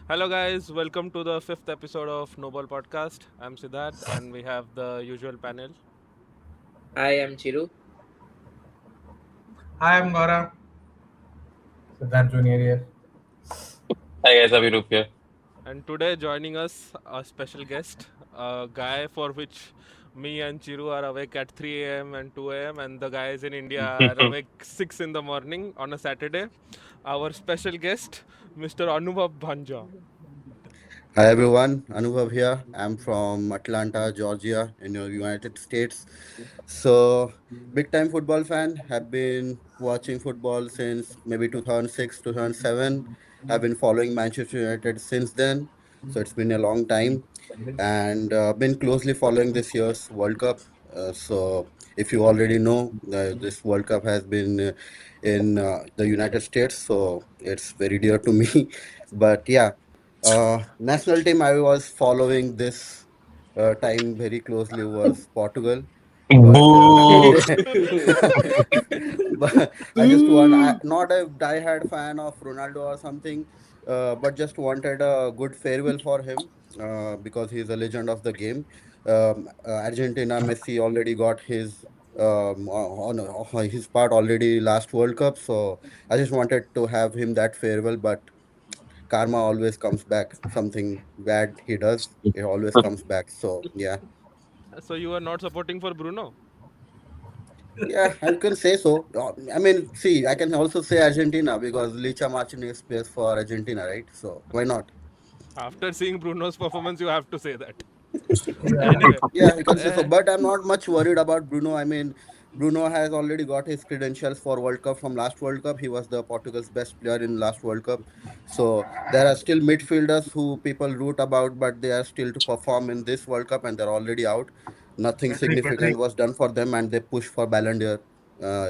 Hello, guys. Welcome to the fifth episode of Ball Podcast. I'm Siddharth, and we have the usual panel. I am Chiru. Hi, I'm Goura. Siddharth Junior here. Hi guys, Abhirup here. And today, joining us, a special guest, a guy for which me and Chiru are awake at 3 a.m. and 2 a.m., and the guys in India are awake 6 in the morning on a Saturday. Our special guest, Mr. Anubhav Bhanja. Hi everyone, Anubhav here. I'm from Atlanta, Georgia, in the United States. So, big time football fan. Have been watching football since maybe 2006, 2007. Have been following Manchester United since then. So, it's been a long time and been closely following this year's World Cup. So, if you already know, this World Cup has been in the United States, so it's very dear to me. But yeah, national team I was following this time very closely was Portugal, but Boo! but I just want not a die-hard fan of Ronaldo or something, but just wanted a good farewell for him because he's a legend of the game. Argentina Messi already got his on his part already last World Cup, so I just wanted to have him that farewell, but karma always comes back. Something bad he does, it always comes back. So yeah, So, you are not supporting for Bruno? yeah, I can say so. I mean, see, I can also say Argentina because Licha Martinez plays for Argentina, right? So why not? After seeing Bruno's performance, you have to say that. Yeah. Anyway, Yeah, you can say so. uh, But I'm not much worried about Bruno. I mean, Bruno has already got his credentials for World Cup from last World Cup. He was the Portugal's best player in last World Cup. So there are still midfielders who people root about, but they are still to perform in this World Cup and they're already out. Nothing Patrick. significant was done for them and they pushed for Ballon d'Or,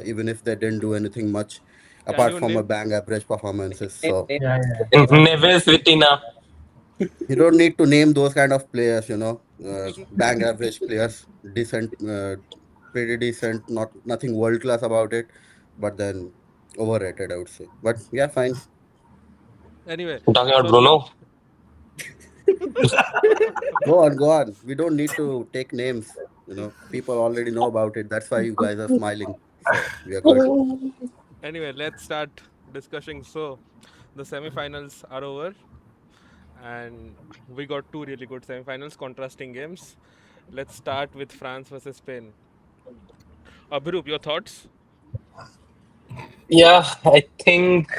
even if they didn't do anything much can apart you from a name bang average performances. So Name Yeah, yeah. Neves Vitina. you don't need to name those kind of players, bang average players, decent, pretty decent, not nothing world class about it, but then overrated, I would say. But yeah, fine. anyway, Talking about so Bruno. Go on, go on. We don't need to take names. People already know about it. That's why you guys are smiling. So we are good. anyway, let's start discussing. So, the semi-finals are over, and we got two really good semi-finals, contrasting games. Let's start with France versus Spain. Abhirup, your thoughts? Yeah, I think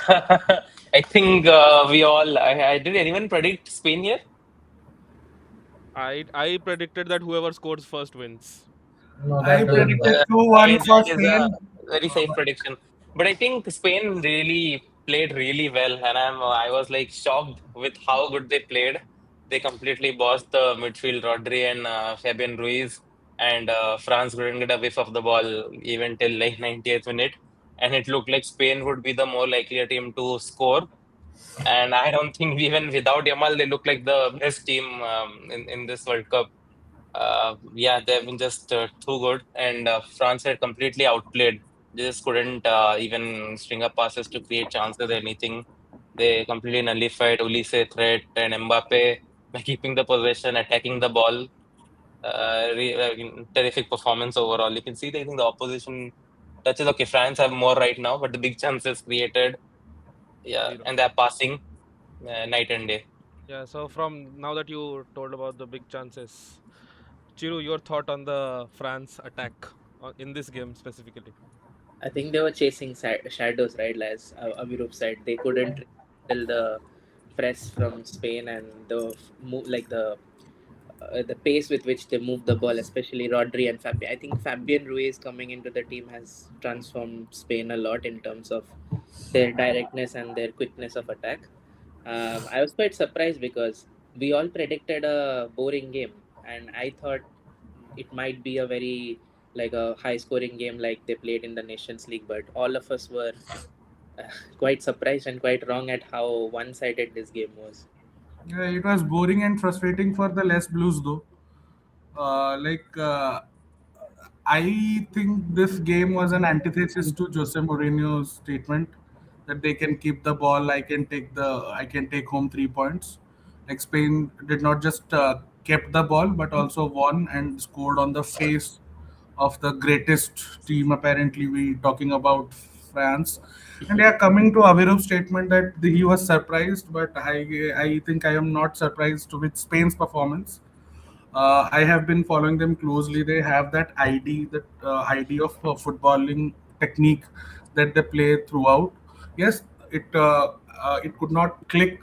we all. I did anyone predict Spain here? I predicted that whoever scores first wins. No, I that doesn't predicted work. 2-1 That for is a Spain. very safe prediction. But I think Spain really played really well, and I was like shocked with how good they played. They completely bossed the midfield, Rodri and Fabian Ruiz, and France couldn't get a whiff of the ball even till like 90th minute, and it looked like Spain would be the more likely team to score. And I don't think even without Yamal, they look like the best team in this World Cup. Yeah, they've been just too good, and France had completely outplayed. They just couldn't even string up passes to create chances or anything. They completely nullified Ulisse threat and Mbappe by keeping the possession, attacking the ball. Terrific performance overall. You can see that I think the opposition touches. Okay, France have more right now, but the big chances created, yeah, Zero. and they're passing night and day. Yeah. So from now that you told about the big chances, Chiru, your thought on the France attack in this game specifically? I think they were chasing shadows, right? As Avirup said, they couldn't handle the press from Spain and like the pace with which they move the ball, especially Rodri and Fabian. I think Fabian Ruiz coming into the team has transformed Spain a lot in terms of their directness and their quickness of attack. I was quite surprised because we all predicted a boring game, and I thought it might be a very like a high scoring game like they played in the Nations League, but all of us were quite surprised and quite wrong at how one sided this game was. Yeah, it was boring and frustrating for the less blues though. I think this game was an antithesis to Jose Mourinho's statement that they can keep the ball, I can take home 3 points. Like Spain did not just kept the ball, but also won and scored on the face of the greatest team. Apparently, we talking about France. And yeah, coming to Aviruv's statement that he was surprised, but I think I am not surprised with Spain's performance. I have been following them closely. They have that that ID of footballing technique that they play throughout. Yes, it could not click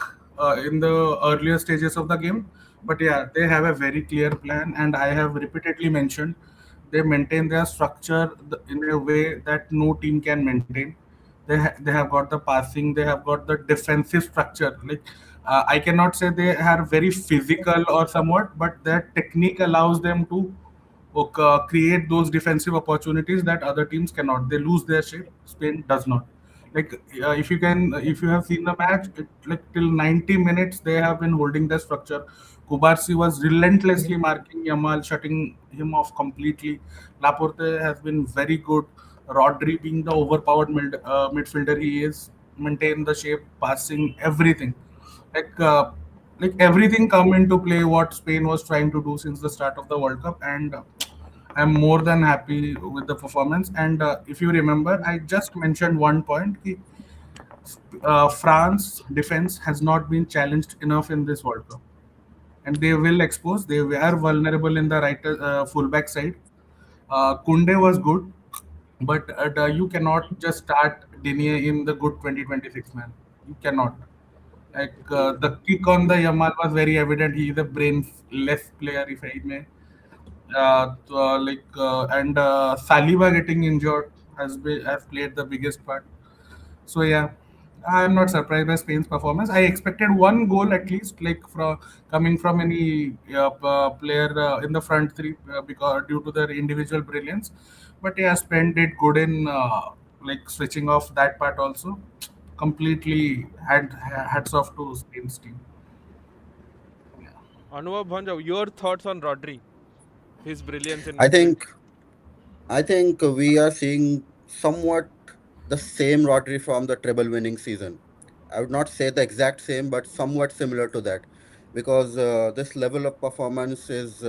in the earlier stages of the game, but yeah, they have a very clear plan, and I have repeatedly mentioned they maintain their structure in a way that no team can maintain. They have got the passing, they have got the defensive structure. Like I cannot say they are very physical or somewhat, but their technique allows them to create those defensive opportunities that other teams cannot. They lose their shape. Spain does not. Like if you have seen the match, like till 90 minutes, they have been holding their structure. Kubarsi was relentlessly marking Yamal, shutting him off completely. Laporte has been very good. Rodri, being the overpowered midfielder he is, maintain the shape, passing, everything. Like uh, like everything come into play what Spain was trying to do since the start of the World Cup, and I'm more than happy with the performance. And if you remember, I just mentioned one point. France defense has not been challenged enough in this World Cup, and they will expose. They were vulnerable in the right fullback side. Kunde was good, but you cannot just start Digne in the good 2026 man. You cannot. Like the kick on the Yamal was very evident. He is a brainless player, if I may. And Saliba getting injured has played the biggest part. So yeah, I'm not surprised by Spain's performance. I expected one goal at least, like from coming from any player in the front three because due to their individual brilliance. But yeah, Spain did good in like switching off that part also. Completely hats off to Spain's team. Anubhav Bhanja, your thoughts on Rodri, his brilliance in I midfield? think I think we are seeing somewhat the same Rodri from the treble winning season. I would not say the exact same, but somewhat similar to that, because this level of performance is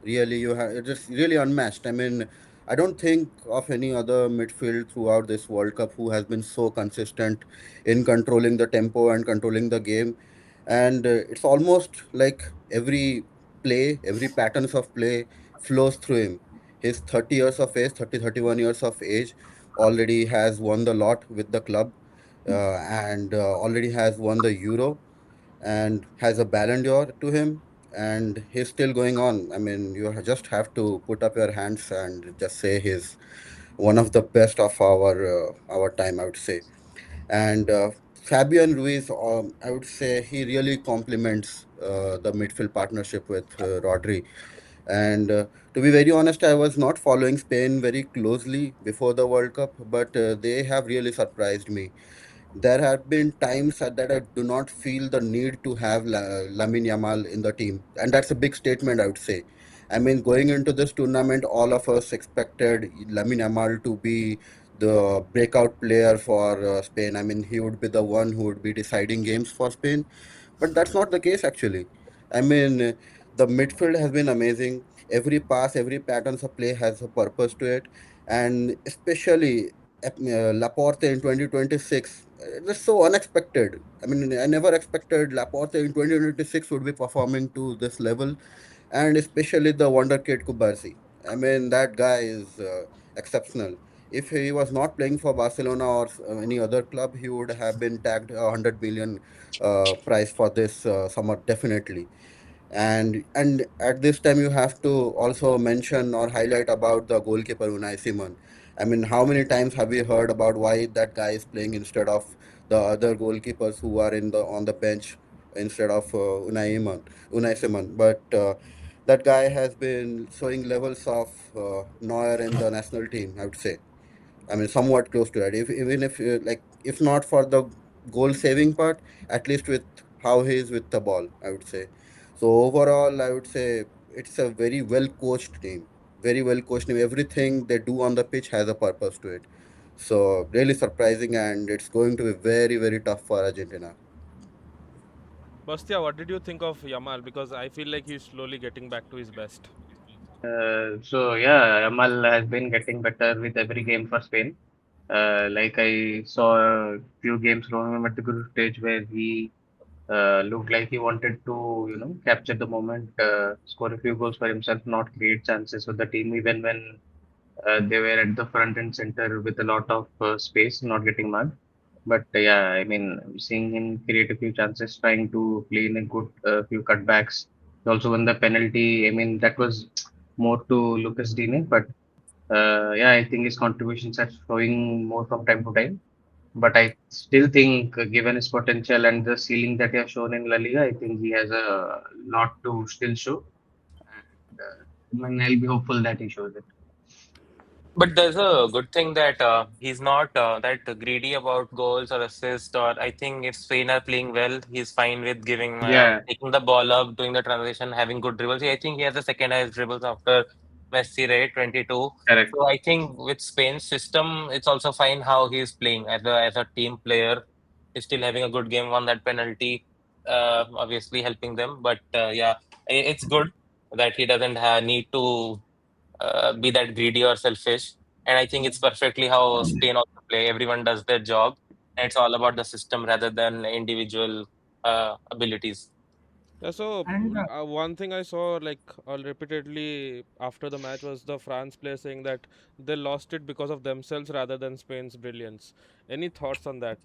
really it is really unmatched. I mean, I don't think of any other midfield throughout this World Cup who has been so consistent in controlling the tempo and controlling the game, and it's almost like every patterns of play flows through him. He's 30 years of age, 31 years of age, already has won the lot with the club, and already has won the Euro and has a Ballon d'Or to him, and he's still going on. I mean, just have to put up your hands and just say he's one of the best of our time, I would say. And Fabian Ruiz, I would say he really complements the midfield partnership with Rodri. And to be very honest, I was not following Spain very closely before the World Cup, but they have really surprised me. There have been times that I do not feel the need to have Lamine Yamal in the team, and that's a big statement, I would say. I mean, going into this tournament, all of us expected Lamine Yamal to be the breakout player for Spain. I mean, he would be the one who would be deciding games for Spain, but that's not the case actually. I mean, the midfield has been amazing. Every pass, every patterns of play has a purpose to it, and especially Laporte in 2026. It was so unexpected. I mean, I never expected Laporte in 2026 would be performing to this level, and especially the wonder kid Kubarsi. I mean, that guy is exceptional. If he was not playing for Barcelona or any other club, he would have been tagged 100 million price for this summer definitely. And at this time you have to also mention or highlight about the goalkeeper Unai Simon. I mean, how many times have we heard about why that guy is playing instead of the other goalkeepers who are in the on the bench instead of Unai Simon? But that guy has been showing levels of Neuer in the national team, I would say. I mean, somewhat close to that. If even if like if not for the goal saving part, at least with how he is with the ball, I would say. So overall, I would say it's a very well coached team. Very well coached team. Everything they do on the pitch has a purpose to it. So really surprising, and it's going to be very tough for Argentina. Bastia, what did you think of Yamal? Because I feel like he's slowly getting back to his best. So yeah, Yamal has been getting better with every game for Spain. Like I saw a few games from him at the group stage where he looked like he wanted to, capture the moment, score a few goals for himself, not create chances for the team, even when they were at the front and center with a lot of space, not getting marked. But yeah, I mean, seeing him create a few chances, trying to play in a good few cutbacks. He also won the penalty. I mean, that was more to Lucas Digne, but yeah, I think his contributions are showing more from time to time. But I still think, given his potential and the ceiling that he has shown in La Liga, I think he has a lot to still show. And I mean, I'll be hopeful that he shows it. But there's a good thing that he's not that greedy about goals or assists. Or I think if Spain are playing well, he's fine with giving Yeah, taking the ball up, doing the transition, having good dribbles. I think he has the second highest dribbles after Messi, right? 22. correct. So I think with Spain's system, it's also fine how he's playing as a team player. He's still having a good game on that penalty, obviously helping them. But yeah, it's good that he doesn't need to be that greedy or selfish. And I think it's perfectly how Spain also play. Everyone does their job, and it's all about the system rather than individual abilities. Yeah, so And one thing I saw like repeatedly after the match was the France player saying that they lost it because of themselves rather than Spain's brilliance. Any thoughts on that?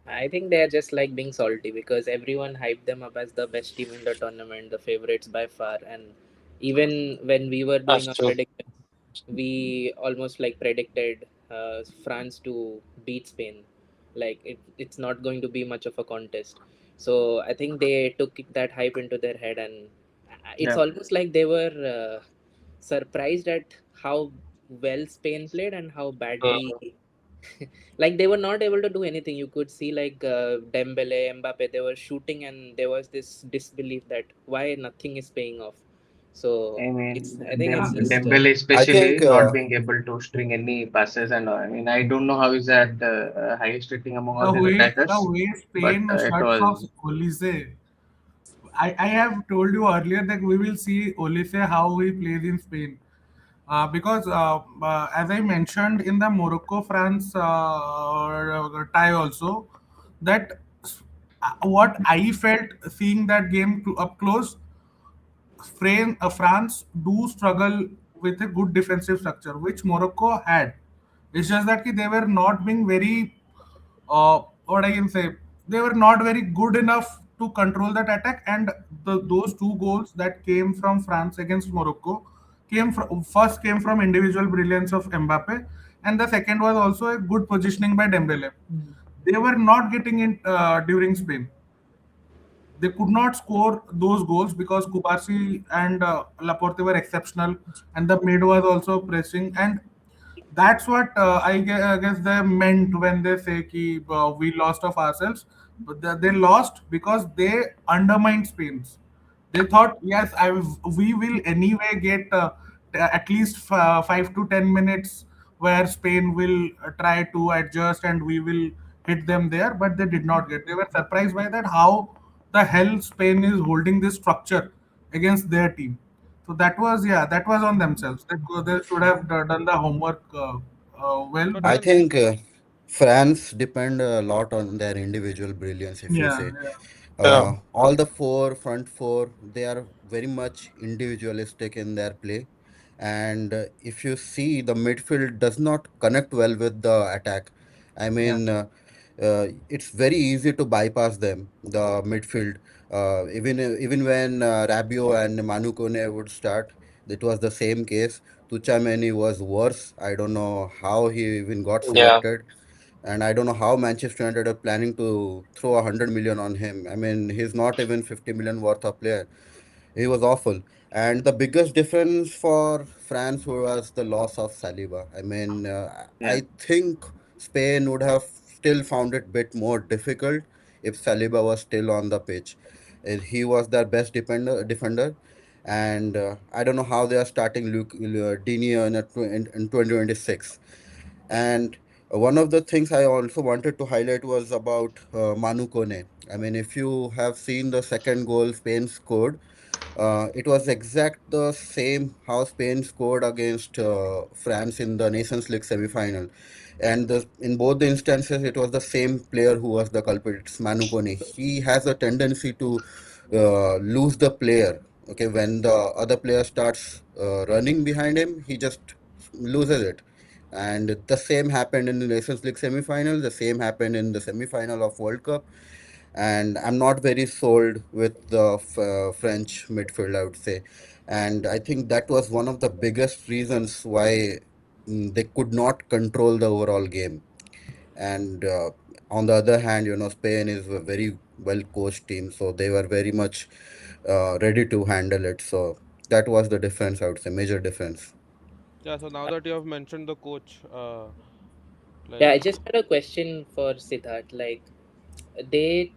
I think they are just like being salty because everyone hyped them up as the best team in the tournament, the favorites by far. And even when we were doing That's our true. predictions, we almost like predicted France to beat Spain. Like it's not going to be much of a contest. So I think they took that hype into their head, and it's Yeah. almost like they were surprised at how well Spain played and how badly. Mm. Like they were not able to do anything. You could see like Dembele, Mbappe, they were shooting, and there was this disbelief that why nothing is paying off. So I it's. mean, I think it's just. Dembele I especially think not being able to string any passes, and I mean, I don't know how is that highest rating among all his the attackers, way but Spain it shuts off was Olise, I have told you earlier that we will see Olise how he plays in Spain. Because as I mentioned in the Morocco France tie also, that what I felt seeing that game up close, France do struggle with a good defensive structure, which Morocco had. It's just that they were not being very, what I can say, they were not very good enough to control that attack. And those two goals that came from France against Morocco came from individual brilliance of Mbappe, and the second was also a good positioning by Dembele. They were not getting in during Spain. They could not score those goals because Kubarsi and Laporte were exceptional, and the mid was also pressing. And that's what I guess they meant when they say ki, we lost of ourselves. But they lost because they undermined Spain's. They thought, yes, we will anyway get at least 5 to 10 minutes where Spain will try to adjust and we will hit them there, but they did not get. They were surprised by that how the hell Spain is holding this structure against their team. So that was, yeah, that was on themselves. They should have done the homework well, But I but then, think France depend a lot on their individual brilliance. If you yeah, say yeah, Yeah. all the front four, they are very much individualistic in their play. And if you see, the midfield does not connect well with the attack. I yeah, mean, it's very easy to bypass them, the midfield. Even when Rabiot and Manu Kone would start, it was the same case. Tuchel was worse. I don't know how he even got Yeah. selected, and I don't know how Manchester United are planning to throw 100 million on him. I mean, he's not even 50 million worth of player. He was awful. And the biggest difference for France was the loss of Saliba. I mean, yeah, I think Spain would have still found it bit more difficult if Saliba was still on the pitch. He was their best defender. And I don't know how they are starting Luke Dini in 2026. And One of the things I also wanted to highlight was about Manu Kone. I mean, if you have seen the second goal Spain scored, it was exact the same how Spain scored against France in the Nations League semi-final, and in both the instances, it was the same player who was the culprit. It's Manu Kone. He has a tendency to lose the player. Okay, when the other player starts running behind him, he just loses it. And the same happened in the Nations League semi-final. The same happened in the semi-final of World Cup. And I'm not very sold with the French midfield, I would say. And I think that was one of the biggest reasons why they could not control the overall game. And on the other hand, Spain is a very well coached team, so they were very much ready to handle it. So that was the difference, I would say, major difference. Yeah, so now that you have mentioned the coach, like Yeah, I just had a question for Siddharth. Like, they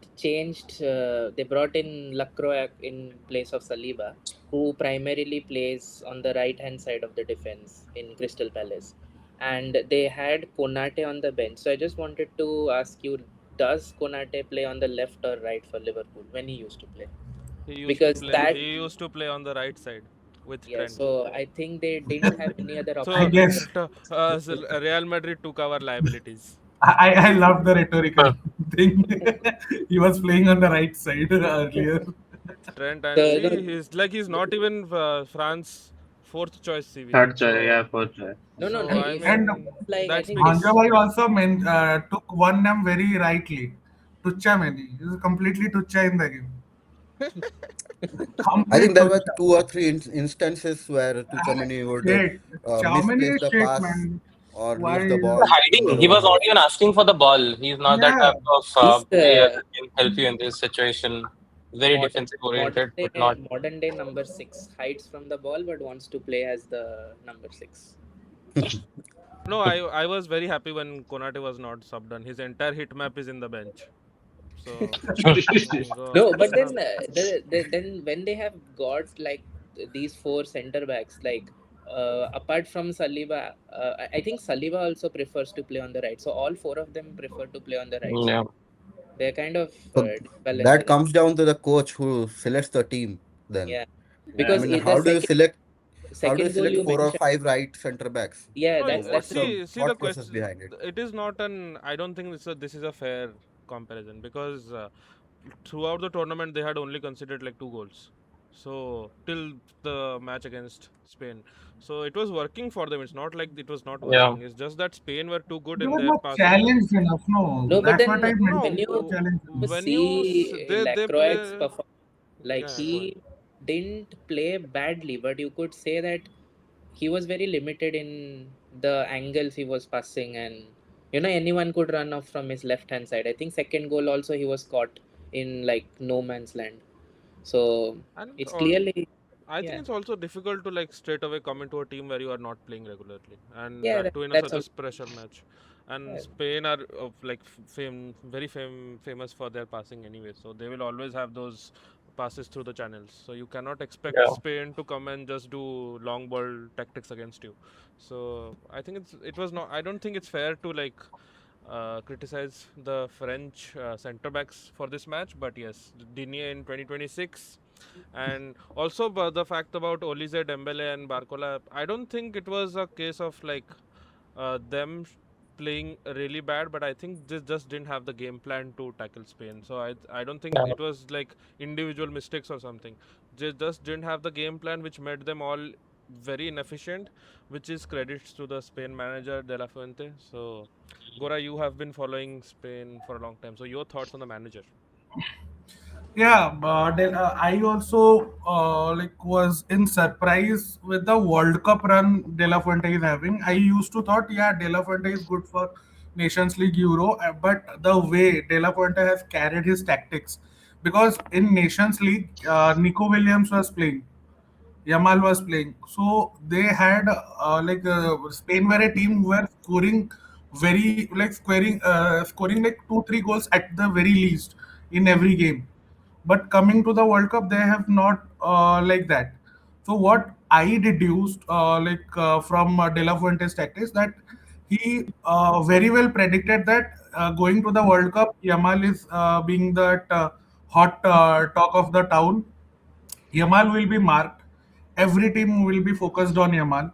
brought in Lacroix in place of Saliba, who primarily plays on the right hand side of the defense in Crystal Palace, and they had Konate on the bench. So I just wanted to ask you, does Konate play on the left or right for Liverpool when he used to play? Because that, he used to play on the right side with yeah, Trent. so I think they didn't have any other I So, option. guess Real Madrid took our liabilities. I love the rhetorical thing. He was playing on the right side earlier. Trent, and So, no, see, he's not even France fourth choice CV. Third choice, So, yeah, fourth choice. no. I If And mean like I that think Bhanja speaks. Bhai also took one name very rightly. Tucha Meni. He is completely Tucha in the game. I think Complete there were Tucha. two or three instances where Tuchemani would Shit. Chaumani misplace is the shit, pass man. or Why? lose the ball in Hiding. their He own was not half. even asking for the ball. He's not that Yeah. type of he's player that can help you in this situation. Very modern defensive oriented, but day not. modern day number six, hides from the ball but wants to play as the number six. No, I was very happy when Konate was not subbed on. His entire hit map is in the bench. So No, go but fair then enough. then when they have got like these four center backs, like apart from Saliba, I think Saliba also prefers to play on the right, so all four of them prefer to play on the right Yeah. side. They're kind of So balanced that in it. comes down to the coach who selects the team then. Yeah, I Yeah. because mean, the how do you second goal select you four or mentioned, five right center backs? yeah, No, What's that's the see the thought process question. behind it? It is not an. I don't think this is a fair comparison because throughout the tournament they had only conceded like 2 goals. So till the match against Spain, so it was working for them. It's not like it was not Yeah. working. It's just that Spain were too good They in were their not passing. challenged enough. No, no. But that's what then I meant. when They were you No, challenged enough. when you see they Lacroix's play. performance, like Yeah, go ahead. he didn't play badly, but you could say that he was very limited in the angles he was passing, and anyone could run off from his left hand side. I think second goal also he was caught in like no man's land. So And it's clearly, I think yeah, it's also difficult to like straight away come into a team where you are not playing regularly, and yeah, that too in a that's such a also, pressure match. And yeah, Spain are like very famous for their passing anyway, so they will always have those passes through the channels. So you cannot expect Yeah. Spain to come and just do long ball tactics against you. So I think it was not. I don't think it's fair to like criticize the French centre backs for this match, but yes, Digne in 2026, and also the fact about Olise, Dembele, and Barcola. I don't think it was a case of like them playing really bad, but I think they just didn't have the game plan to tackle Spain. So I don't think Yeah. it was like individual mistakes or something. They just didn't have the game plan, which made them all very inefficient, which is credits to the Spain manager De La Fuente. So, Gora, you have been following Spain for a long time. So, your thoughts on the manager? Yeah, but then, I also like was in surprise with the World Cup run De La Fuente is having. I used to thought, yeah, De La Fuente is good for Nations League Euro, but the way De La Fuente has carried his tactics, because in Nations League, Nico Williams was playing, Yamal was playing. So they had Spain were a team who were scoring scoring like 2-3 goals at the very least in every game. But coming to the World Cup, they have not like that. So what I deduced from De La Fuente's tactics, that he very well predicted that going to the World Cup, Yamal is being that hot talk of the town. Yamal will be marked. Every team will be focused on Yamal.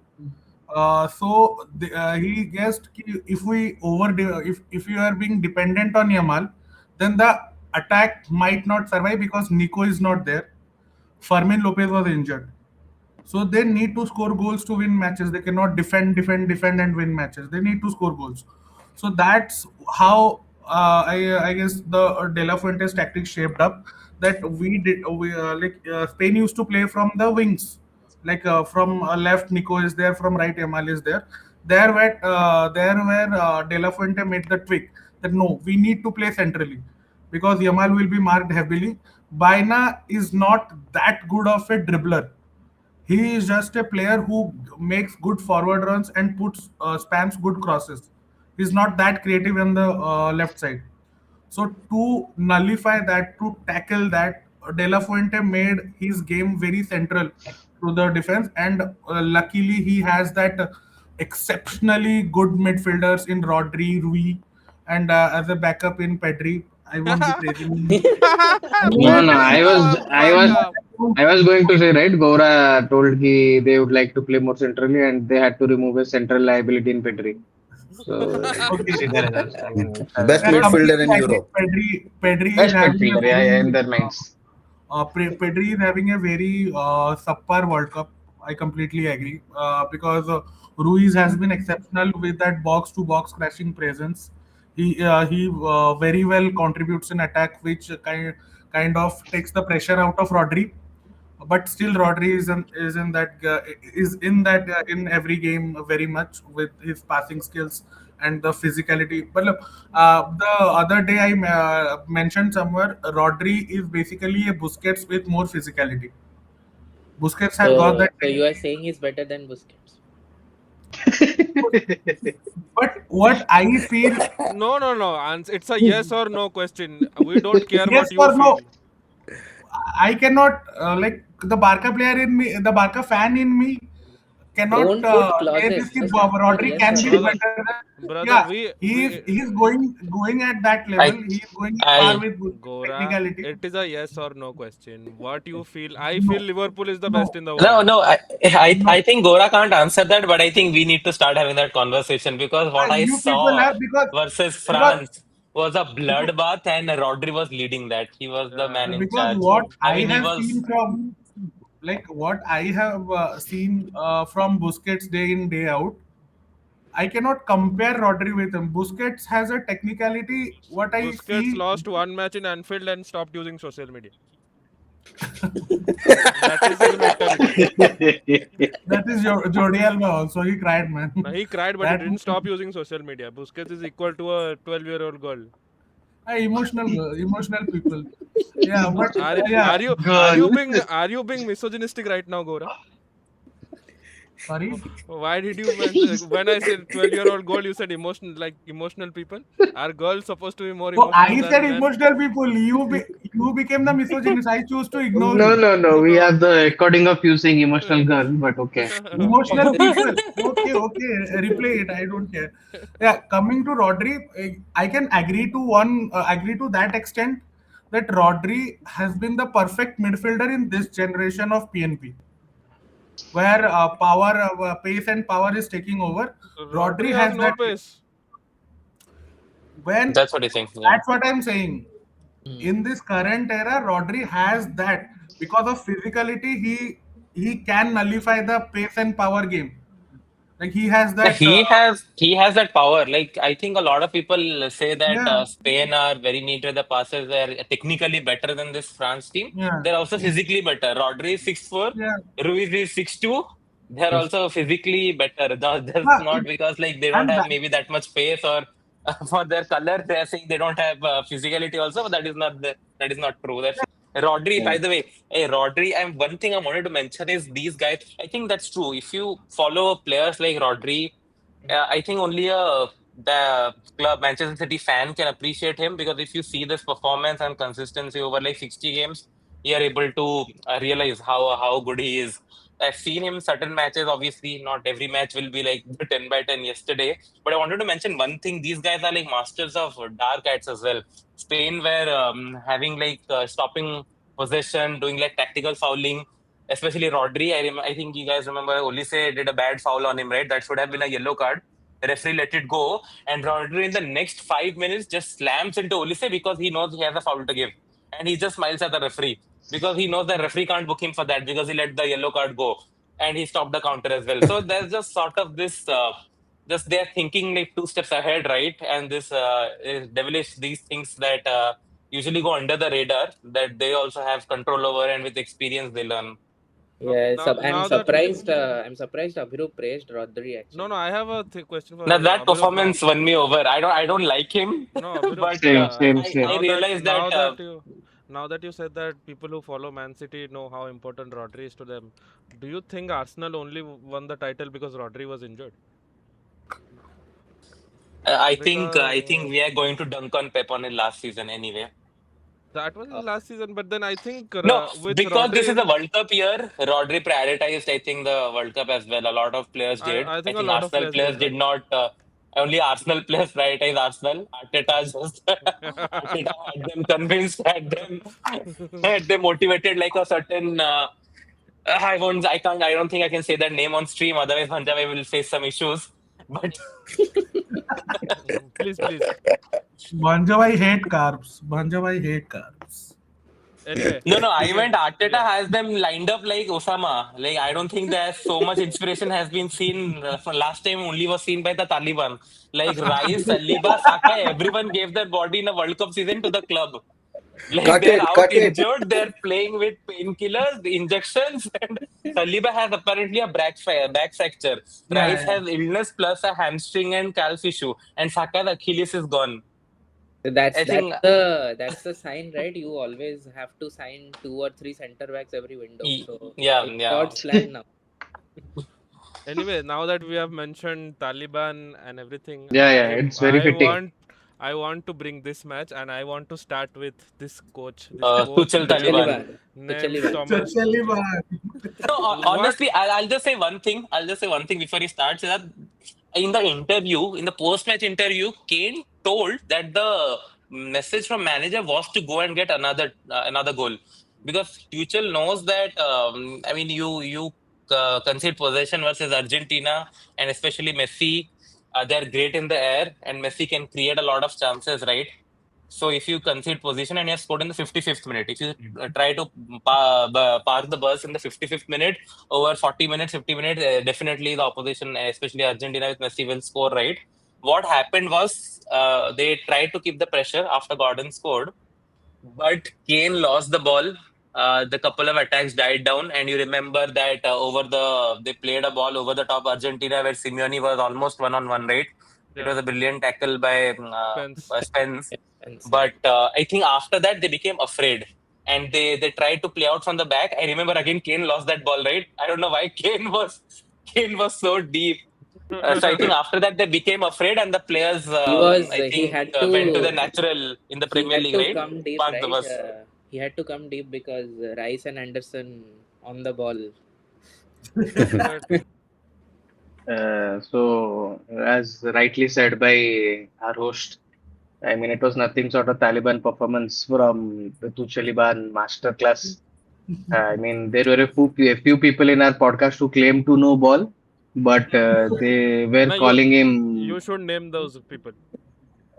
He guessed if we if you are being dependent on Yamal, then the attack might not survive because Nico is not there. Fermin Lopez was injured. So they need to score goals to win matches. They cannot defend, and win matches. They need to score goals. So that's how I guess the De La Fuente's tactics shaped up. That Spain used to play from the wings, from left Nico is there, from right Yamal is there. There where De La Fuente made the tweak that no, we need to play centrally because Yamal will be marked heavily. Baina is not that good of a dribbler. He is just a player who makes good forward runs and puts spams good crosses. He's not that creative on the left side. So to nullify that, to tackle that, De La Fuente made his game very central to the defense, and luckily he has that exceptionally good midfielders in Rodri, Rui, and as a backup in Pedri. I won't be praising him. No, What no, is the backup? I was going to say, right, Goura told they would like to play more centrally and they had to remove a central liability in Petri. So you Okay. see the results. I mean, Best I But midfielder completely in agree. Europe. Pedri is best having a midfielder, yeah, yeah, in very their minds. Pedri is having a very subpar World Cup. I completely agree because Ruiz has been exceptional with that box-to-box crashing presence. He very well contributes in attack, which kind of takes the pressure out of Rodri. But still, Rodri is in that in every game very much with his passing skills and the physicality. But look, the other day I mentioned somewhere, Rodri is basically a Busquets with more physicality. Busquets have got So, that. so you are saying he's better than Busquets? But what I feel, no, no, no. It's a yes or no question. We don't care yes what you or feel. no, I cannot the Barca player in me, the Barca fan in me cannot Don't put say this. clauses. Ki Just answer Rodri yes can or be no. Brother, better than. brother, Yeah, we he's we he's going at that level. I, He's going at par I, with good Gora, technicality. it is a yes or no question. What you feel? I feel No, Liverpool is the best no, in the No, world. no, I no. think Gora can't answer that, but I think we need to start having that conversation because what I You people saw have versus because France was a bloodbath, and Rodri was leading that. He was the man in because charge. what I I mean, he have was. seen from what I have seen from Busquets day in day out, I cannot compare Rodri with him. Busquets has a technicality. What I Busquets see, lost one match in Anfield and stopped using social media. That is his mentality. that is Jordi Alba also. He cried, man. Now, he cried, but he that didn't stop using social media. Busquets is equal to a 12-year-old girl. emotional people. Yeah, but Are yeah. are you are girl. you being are you being misogynistic right now, Gora? Sorry. Why did you mention when I said 12-year-old girl? You said emotional people. Are girls supposed to be more So emotional I said than men? emotional people. You became the misogynist. I choose to ignore No, you. no, no. We No. have the recording of you saying emotional girl, but okay. Emotional people. Okay, okay. Replay it. I don't care. Yeah, coming to Rodri, I can agree to agree to that extent that Rodri has been the perfect midfielder in this generation of PNP, where pace and power is taking over. Rodri Rodri has has no that. pace. When That's what I think. Yeah. that's what I'm saying. Hmm. In this current era, Rodri has that because of physicality. He can nullify the pace and power game. Like he has No, that. he has that power. Like I think a lot of people say that Yeah, Spain are very neat with the passes. They're technically better than this France team. yeah, They're also yeah, physically better. Rodri is 6'4", yeah. Ruiz is 6'2". They're also physically better. That's Huh, not because like they don't and have that, maybe that much pace or for their color. They're saying they don't have physicality also, but that is not true. That's Rodri, by the way, hey, Rodri, and one thing I wanted to mention is these guys. I think that's true. If you follow players like Rodri, I think only the club Manchester City fan can appreciate him because if you see this performance and consistency over like 60 games, you are able to realize how good he is. I've seen him certain matches. Obviously, not every match will be like the 10 by 10 yesterday. But I wanted to mention one thing. These guys are like masters of dark arts as well. Spain were having like stopping possession, doing like tactical fouling, especially Rodri. I think you guys remember Olise did a bad foul on him, right? That should have been a yellow card. The referee let it go, and Rodri in the next 5 minutes just slams into Olise because he knows he has a foul to give, and he just smiles at the referee because he knows the referee can't book him for that because he let the yellow card go, and he stopped the counter as well. So there's just sort of this. Just they're thinking like 2 steps ahead, right? And this is devilish these things that usually go under the radar that they also have control over, and with experience they learn. Yeah, I'm Now that surprised. I'm surprised Abhirup praised Rodri no, actually. I have a question for Now that Abhirup now. performance won me over. I don't like him, No, Abhirup, but Same, same, I same. realized that now that you said that people who follow Man City know how important Rodri is to them, do you think Arsenal only won the title because Rodri was injured? I think Because we are going to dunk on Pep on it last season anyway. that was Uh, his last season, but then I think No, with because this Rodri is a in, World Cup year, Rodri prioritized, I think, the World Cup as well. A lot of players did. I I think a think lot of Arsenal players players did did that. not. Only Arsenal players prioritize Arsenal. Arteta just Arteta had them convinced, had them motivated like a certain. I won't. I can't. I don't think I can say that name on stream. Otherwise, Hanjawai will face some issues. But Please, please. Banjawai hate carbs. Banjawai hate carbs. Anyway, no, I okay, meant Arteta yeah. has them lined up like Osama. Like I don't think there's so much inspiration has been seen. From last time only was seen by the Taliban. Like Rice, Saliba, Saka, everyone gave their body in a World Cup season to the club. Like Cut they're it, out cut it. injured, they're playing with painkillers, the injections, and Saliba has apparently a back fracture. Rice Yeah, yeah. has illness plus a hamstring and calf issue, and Saka's Achilles is gone. that's I that's think, the that's the sign, right? You always have to sign two or three center backs every window. So yeah, it's yeah. God's plan now. Anyway, now that we have mentioned Taliban and everything, Yeah, yeah, it's very fitting. I want to bring this match, and I want to start with this coach Tuchel Taliban. named Taliban. Thomas Chali Tuchel. man. No, What? honestly, I'll just say one thing. I'll just say one thing before he starts. Is that in the interview, in the post-match interview, Kane told that the message from manager was to go and get another goal because Tuchel knows that. I mean, you concede possession versus Argentina and especially Messi. They're great in the air, and Messi can create a lot of chances, right? So if you concede position and you have scored in the 55th minute, if you try to park the bus in the 55th minute, over 40 minutes, 50 minutes, definitely the opposition, especially Argentina with Messi, will score, right? What happened was they tried to keep the pressure after Gordon scored, but Kane lost the ball. The couple of attacks died down, and you remember that they played a ball over the top Argentina where Simeone was almost one on one, right? It Yeah, was a brilliant tackle by Spence. Spence, And so, but I think after that they became afraid and they tried to play out from the back. I remember again Kane lost that ball, right? I don't know why Kane was so deep. So I think after that they became afraid and the players I he think had went to the to natural in the he Premier had League, to right? come deep, Park the right? bus. He had to come deep because Rice and Anderson on the ball. But So, as rightly said by our host, I mean, it was nothing sort of Taliban performance from the Tucheliban masterclass. I mean, there were a few people in our podcast who claimed to know ball, but they were no, calling you him, should name those people.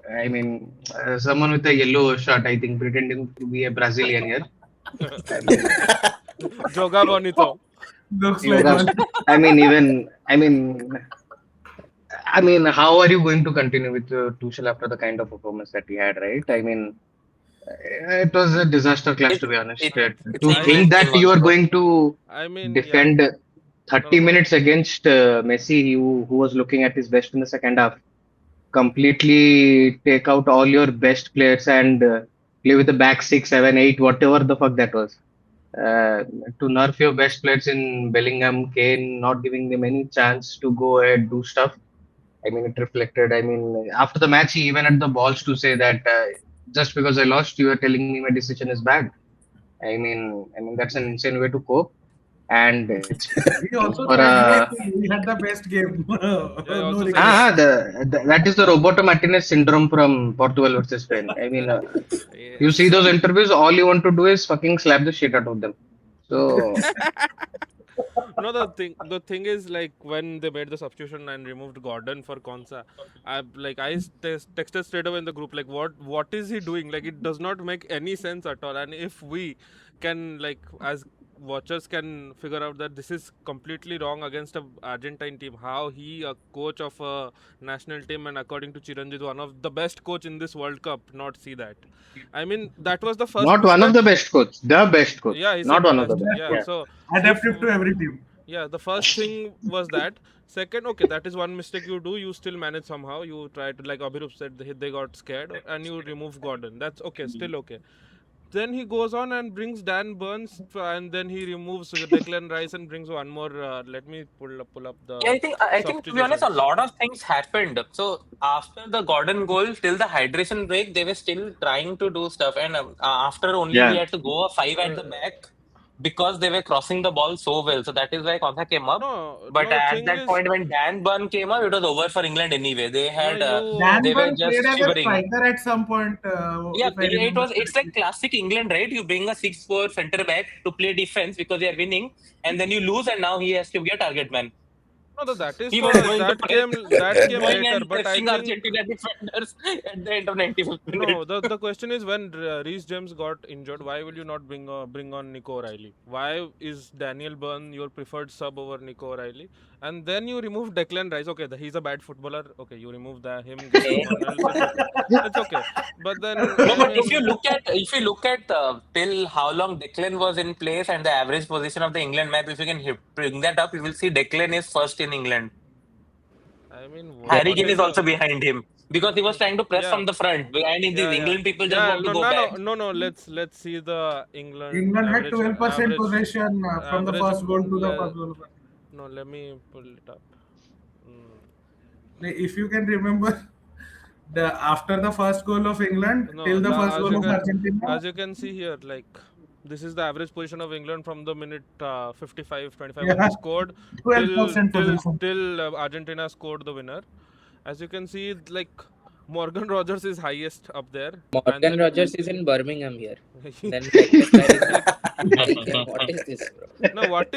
I mean, someone with a yellow shirt, I think, pretending to be a Brazilian here. I mean, Joga Bonito. Looks like yoga. one. I mean, even, I mean, how are you going to continue with Tuchel after the kind of performance that he had, right? I mean, it was a disaster class, It, to be honest. it it's To I think mean, that interesting you one, are bro. going to I mean, yeah. defend No, 30 no. minutes against Messi, who was looking at his best in the second half, completely take out all your best players and play with the back six, seven, eight, whatever the fuck that was. Uh, to nerf your best players in Bellingham, Kane, not giving them any chance to go ahead do stuff. I mean, it reflected. I mean, after the match, he even had the balls to say that just because I lost, you are telling me my decision is bad. I mean, that's an insane way to cope. and it's We also for tried winning. We had the best game. Yeah, I No also said regrets. that is the Roberto Martinez syndrome from Portugal versus Spain. I mean, you see yes. those interviews, all you want to do is fucking slap the shit out of them. So No, the thing is like when they made the substitution and removed Gordon for Konsa, texted straight away in the group like what is he doing? Like it does not make any sense at all. And if we can like as watchers can figure out that this is completely wrong against a Argentine team, how he a coach of a national team and according to Chiranjit one of the best coach in this World Cup not see that. I mean that was the first not one of mistake. the best coach, the best coach, Yeah, he not said the one of the best. best. Yeah, Yeah. so if Adaptive to every team. yeah, the first thing was that. Second, okay, that is one mistake you do. You still manage somehow. You try to, like Abhirup said, they got scared and you remove Gordon. That's okay, still okay. Then he goes on and brings Dan Burns and then he removes Declan Rice and brings one more. Let me pull up Yeah, the I think to be honest, a substitutions. lot of things happened. So after the Gordon goal, till the hydration break, they were still trying to do stuff, and after only we Yeah. had to go a five at the Uh, back because they were crossing the ball so well. So that is why Konsa came up. But no, the at thing that is, point when Dan Burn came up, it was over for England anyway. They no, had you. they were Danburn played just as a shivering. striker at some point, Yeah, if I yeah, remember it's like correctly. classic England, right? You bring a 6'4" center back to play defense because they are winning, and then you lose, and now he has to be a target man. No, that is He was for going to that came that came going later, and but I pressing think Argentina defenders at the end of 95th minute. no, the question is when Reece James got injured, why will you not bring on Nico O'Reilly? Why is Daniel Byrne your preferred sub over Nico O'Reilly? And then you remove Declan Rice. Okay, he's a bad footballer. Okay, you remove him, get Eh, someone else. It's okay. But then No, I but mean, if you look at till how long Declan was in place and the average position of the England map, if you can bring that up, you will see Declan is first in England. Harry what Kane is is also the behind him because he was trying to press yeah. from the front, and in these Yeah. England people just Yeah, want to no, go no, back. no, no, no. Let's see the England England had average, 12% possession from the average. first goal to the first goal. No, let me pull it up. Mm. If you can remember, the after the first goal of England No, till the first as goal you of can Argentina, see here, like this is the average position of England from the minute 55, 25 when yeah, they scored till 12% till possession. till Argentina scored the winner. As you can see, like Morgan Rogers is highest up there, and Morgan then Rogers is in Birmingham here. Then Declan Rice is like like, what is this, bro? now what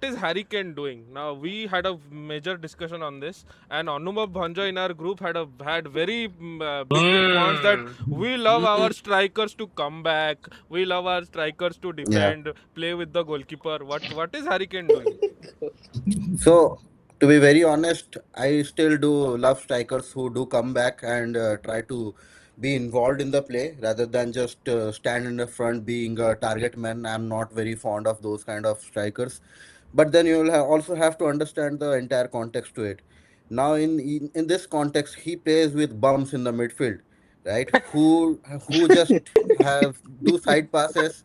is Harry Kane doing? Now we had a major discussion on this, and Anubhav Bhanja in our group had very big points that Hmm. we love our strikers to come back, we love our strikers to Yeah. defend, play with the goalkeeper. What is Harry Kane doing? So, to be very honest, I still do love strikers who do come back and try to be involved in the play rather than just stand in the front being a target man. I'm not very fond of those kind of strikers. But then you will also have to understand the entire context to it. Now, in this context, he plays with bums in the midfield, right? Who just have do side passes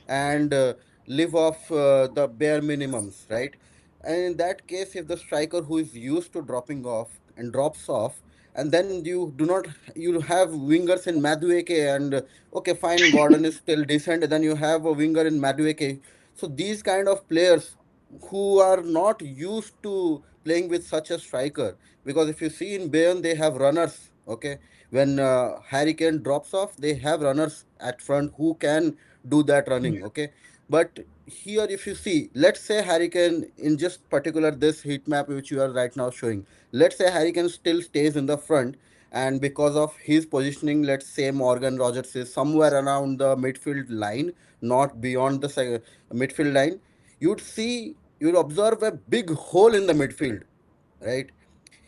and live off the bare minimums, right? And in that case, if the striker who is used to dropping off and drops off, and then you have wingers in Madueke and okay, fine, Gordon is still decent. Then you have a winger in Madueke. So these kind of players who are not used to playing with such a striker, because if you see in Bayern, they have runners. Okay, when Harry Kane drops off, they have runners at front who can do that running. Okay, but here, if you see, let's say Hurricane in just particular this heat map which you are right now showing, let's say Hurricane still stays in the front, and because of his positioning, let's say Morgan Rogers is somewhere around the midfield line, not beyond the midfield line, you'd observe a big hole in the midfield, right?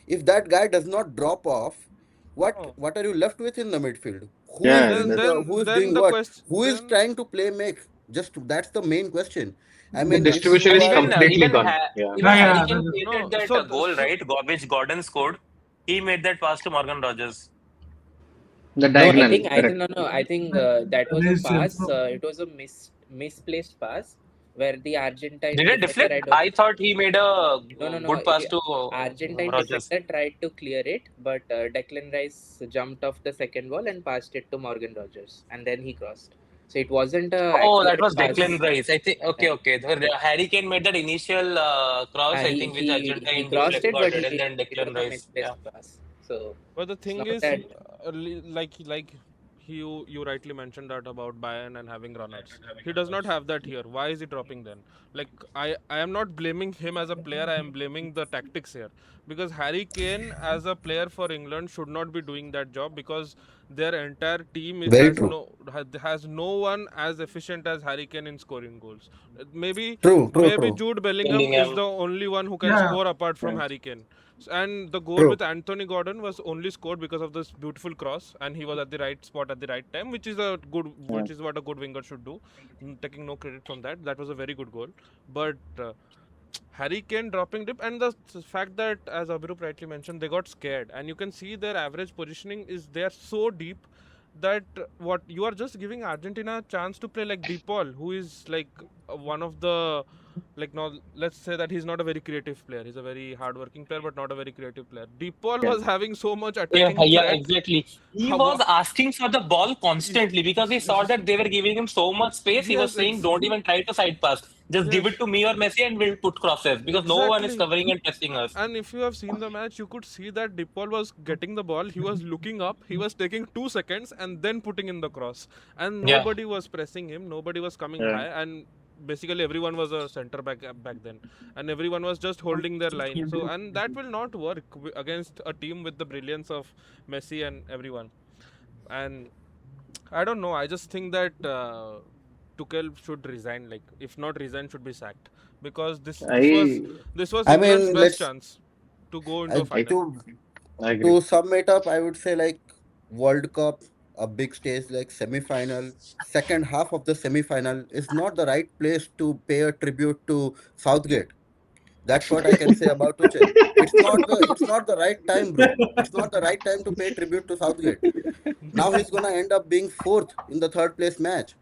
If that guy does not drop off, what Oh, what are you left with in the midfield? Who is Yeah, then doing the that's who then is then doing the what? question Who is then trying to play make? Just that's the main question. I the mean, if distribution you And is are completely gone. Yeah. Harry Yeah, Kane yeah. created no that so goal, right? Which Gordon scored. He made that pass to Morgan Rogers. The No, diagonal, correct. no, no. I think that was a Reece James. pass. It was a misplaced pass where the Argentine Did it defender, deflect? I thought he made a no, no, no. good pass to Argentine Rogers. defender tried to clear it, but Declan Rice jumped off the second wall and passed it to Morgan Rogers, and then he crossed. So it wasn't a Oh, that accurate was Declan pass. Rice. I think. Yeah. Okay. Harry Kane made that initial cross. I think which He Argentine crossed deflect it, got but it, and then it was Declan a Rice. Yeah. misplaced pass. So But the it's thing not is, that. you rightly mentioned that about Bayern and having runners. He does not have that here. Why is he dropping then? Like I am not blaming him as a player. I am blaming the tactics here, because Harry Kane as a player for England should not be doing that job, because their entire team Very true. has no one as efficient as Harry Kane in scoring goals. Maybe True, true, maybe true, Jude Bellingham is Bellingham. the only one who can Yeah, score apart from Yeah. Harry Kane. And the goal true. with Anthony Gordon was only scored because of this beautiful cross, and he was at the right spot at the right time, which is what a good winger should do. Taking no credit from that, that was a very good goal. But Harry Kane dropping dip, and the fact that, as Abhirup rightly mentioned, they got scared, and you can see their average positioning is they are so deep that what you are just giving Argentina a chance to play like De Paul, who is like one of the, like, now let's say that he's not a very creative player. He's a very hardworking player, but not a very creative player. De Paul Yeah. was having so much Yeah, attacking yeah, threat. exactly. He How, was asking for the ball constantly because he saw that they were giving him so much space. He was yes, saying, "Don't even try to side pass. Just give it yes, to me or Messi, and we'll put crosses because no one is exactly. covering and pressing us." And if you have seen the match, you could see that Dipol was getting the ball. He was looking up. He was taking 2 seconds and then putting in the cross. And Yeah, nobody was pressing him. Nobody was coming Yeah. high. And basically, everyone was a center back then, and everyone was just holding their line. So, and that will not work against a team with the brilliance of Messi and everyone. And I don't know. I just think that Tuchel should resign. Like, if not resign, should be sacked, because I this was I England's mean, best let's chance to go into a I final. to agree. to sum it up. I would say like World Cup, a big stage like semi-final, second half of the semi-final is not the right place to pay a tribute to Southgate. That's what I can say about Tuchel. It's not the right time, bro. It's not the right time to pay tribute to Southgate. Now he's gonna end up being fourth in the third place match.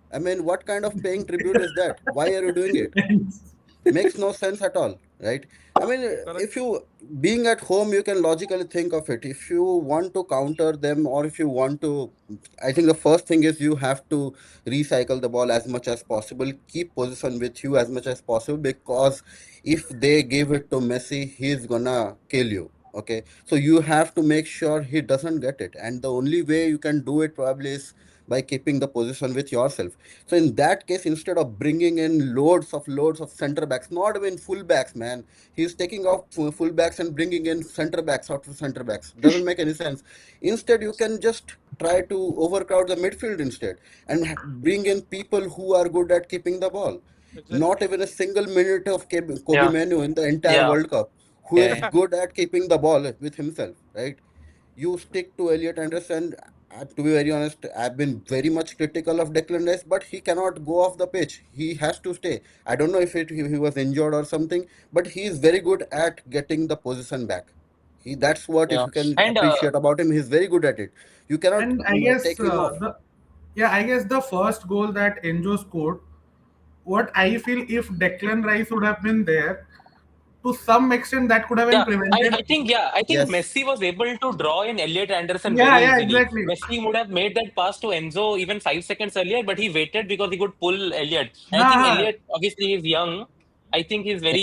I mean, what kind of paying tribute is that? Why are you doing it? Makes no sense at all, right? I mean, if Correct. you being at home, you can logically think of it. If you want to counter them, or if you want to, I think the first thing is you have to recycle the ball as much as possible, keep position with you as much as possible, because if they give it to Messi, he's gonna kill you. Okay, so you have to make sure he doesn't get it, and the only way you can do it probably is by keeping the position with yourself. So in that case, instead of bringing in loads of center backs, not even full backs, man, he's taking off full backs and bringing in center backs after center backs. Doesn't make any sense. Instead, you can just try to overcrowd the midfield instead, and bring in people who are good at keeping the ball. Exactly. Not even a single minute of Kobe yeah, Menu in the entire yeah. World Cup, who Yeah, is yeah. good at keeping the ball with himself, right? You stick to Elliot Anderson. To be very honest, I've been very much critical of Declan Rice, but he cannot go off the pitch. He has to stay. I don't know if he was injured or something, but he is very good at getting the position back. That's what, if Yeah. you can And appreciate about him, he's very good at it. You cannot and I guess take him off. the first goal that Enzo scored, what I feel, if Declan Rice would have been there, to some extent that could have been yeah, prevented. I think Yes. Messi was able to draw in Elliot Anderson very Yeah, yeah, easily. exactly. Messi would have made that pass to Enzo even 5 seconds earlier, but he waited because he could pull Elliot. And I think Nah, Elliot obviously is young. I think he's very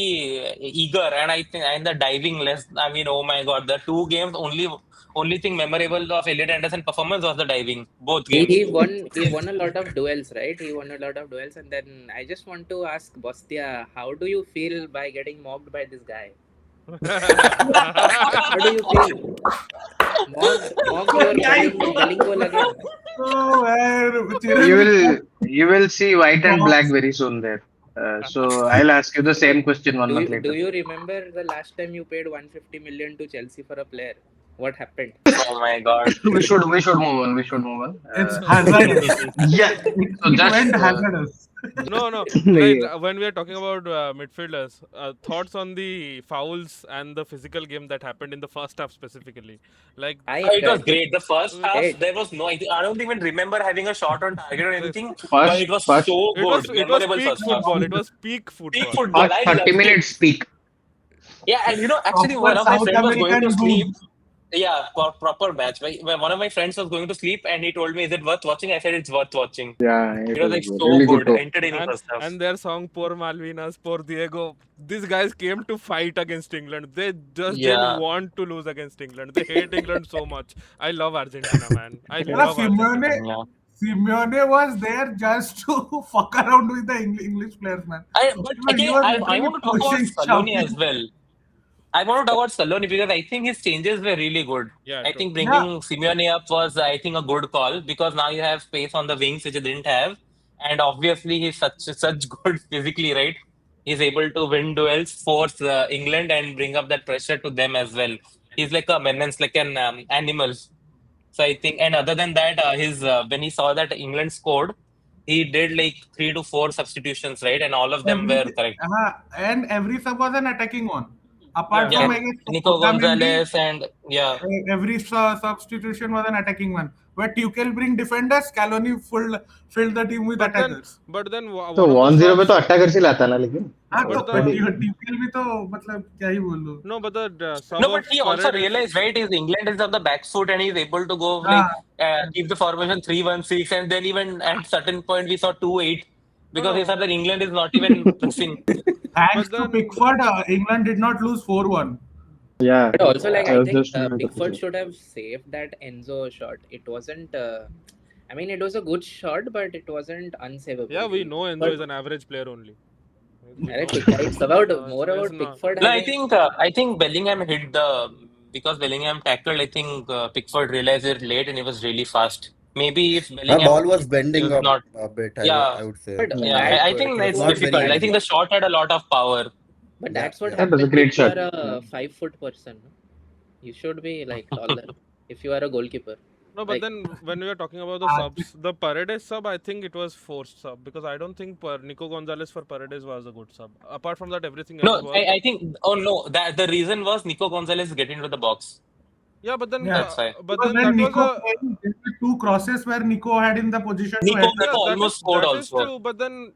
eager, and I think and the diving less. I mean, oh my God, the two games only thing memorable of Elliot Anderson performance was the diving, both He, games. he won he won a lot of duels, right? He won a lot of duels, and then I just want to ask Bostia, how do you feel by getting mocked by this guy? How do you feel? Mocked your gulling goal again. oh man, You Chiranjeev, will see white and black very soon there. So I'll ask you the same question one Do month you do later. you remember the last time you paid 150 million to Chelsea for a player? What happened? Oh my God. We should move on. We should move on. it's hazardous. Yeah. So It just went hazardous. No, no. Right. yeah. When we are talking about midfielders, thoughts on the fouls and the physical game that happened in the first half specifically. Like, I It was hate great. The first half, it. there was no. I don't even remember having a shot on target or anything, but First, it was first, so good. it was Memorable peak first half. football. It was peak Peak football. football. first I 30 loved it. minutes peak. Yeah, and actually, Proper one of my South friend was going to American sleep. boobs. Yeah, proper match. One of my friends was going to sleep and he told me, "Is it worth watching?" I said, "It's worth watching." Yeah, it It was was like so really good good, too. entertaining first half. And their song "Por Malvinas, Por Diego." These guys came to fight against England. They just didn't Yeah, want to lose against England. They hate England so much. I love Argentina, man. I Yeah, love Argentina. yeah. Simeone was there just to fuck around with the English players, man. But He again, was I literally want to talk about pushing, Scaloni as shouting. well. I want to talk about Scaloni because I think his changes were really good. Yeah, I true. think Yeah, bringing Simeone up was, I think, a good call because now you have space on the wings which he didn't have, and obviously he's such good physically, right? He's able to win duels, force England, and bring up that pressure to them as well. He's like a menace, like an animal. So I think, and other than that, his when he saw that England scored, he did like 3 to 4 substitutions, right? And all of them were every correct. and every sub was an attacking one. Apart Yeah, from, Yeah, I guess, Nico Otamendi, Gonzalez and yeah. every substitution was an attacking one. Where Tuchel bring defenders, Scaloni filled the team with but then, attackers. तो one of the 1-0 पे subs. तो attacker से लाता ना लेकिन हाँ तो But the बड़ी Tuchel भी तो मतलब क्या ही बोलूं. no, but the sub No, but of he also Paredes. realized, right, is England is on the back foot and he's able to go like हाँ, keep the formation 3-1-6, and then even at certain point we saw 2-8 No, because he said no. that England is not even pressing. thanks But to then Pickford, England did not lose 4-1. yeah But also, like, I I was think just trying to Pickford should have saved that Enzo shot. It wasn't. I mean, it was a good shot, but it wasn't unsavable. yeah, we know Enzo is an average player only. We know. It's about No, more it's about not. Pickford No, having. I think Bellingham hit the because Bellingham tackled. I think Pickford realized it late and he was really fast. Maybe if Our Bellingham ball was bending is up not, a bit, yeah, I would say. But yeah, yeah that I think It it's was not was very difficult. I think easy. the shot had a lot of power. But Yeah, that's what yeah. that was a happens great if you shot. are a 5 foot person. No? You should be like taller if you are a goalkeeper. No, but Like, then when we were talking about the subs, the Paredes sub, I think it was forced sub because I don't think Nico Gonzalez for Paredes was a good sub. Apart from that, everything else No, worked. I think. Oh no, that the reason was Nico Gonzalez getting into the box. Yeah, but then, Yeah, That's why. because that when was Nico a came, there were two crosses where Nico had in the position to Nico head the. yeah. almost scored That is also. true. But then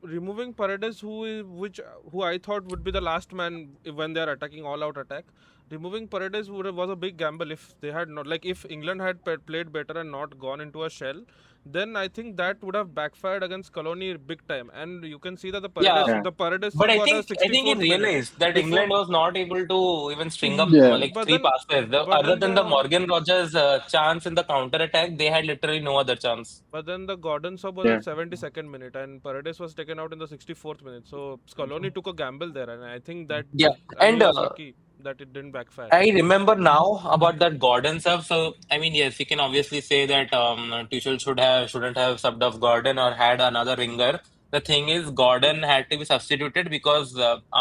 removing Paredes, who I thought would be the last man when they are attacking all out attack. Removing Paredes was a big gamble if they had not like if England had played better and not gone into a shell, then I think that would have backfired against Colony big time. And you can see that Yeah, Yeah. the Paredes but sub I was a think he 64th minute realized that before. England was not able to even string up Yeah. like But three then, passes. but Other then than the the Morgan Rogers chance in the counter attack, they had literally no other chance. But then the Gordon sub was Yeah. at 72nd minute and Paredes was taken out in the 64th minute. So Scaloni took a gamble there, and I think that Yeah, and he and was lucky that it didn't backfire. I remember now about that Gordon sub. So I mean, yes, you can obviously say that Tuchel shouldn't have subbed off Gordon or had another ringer. The thing is, Gordon had to be substituted because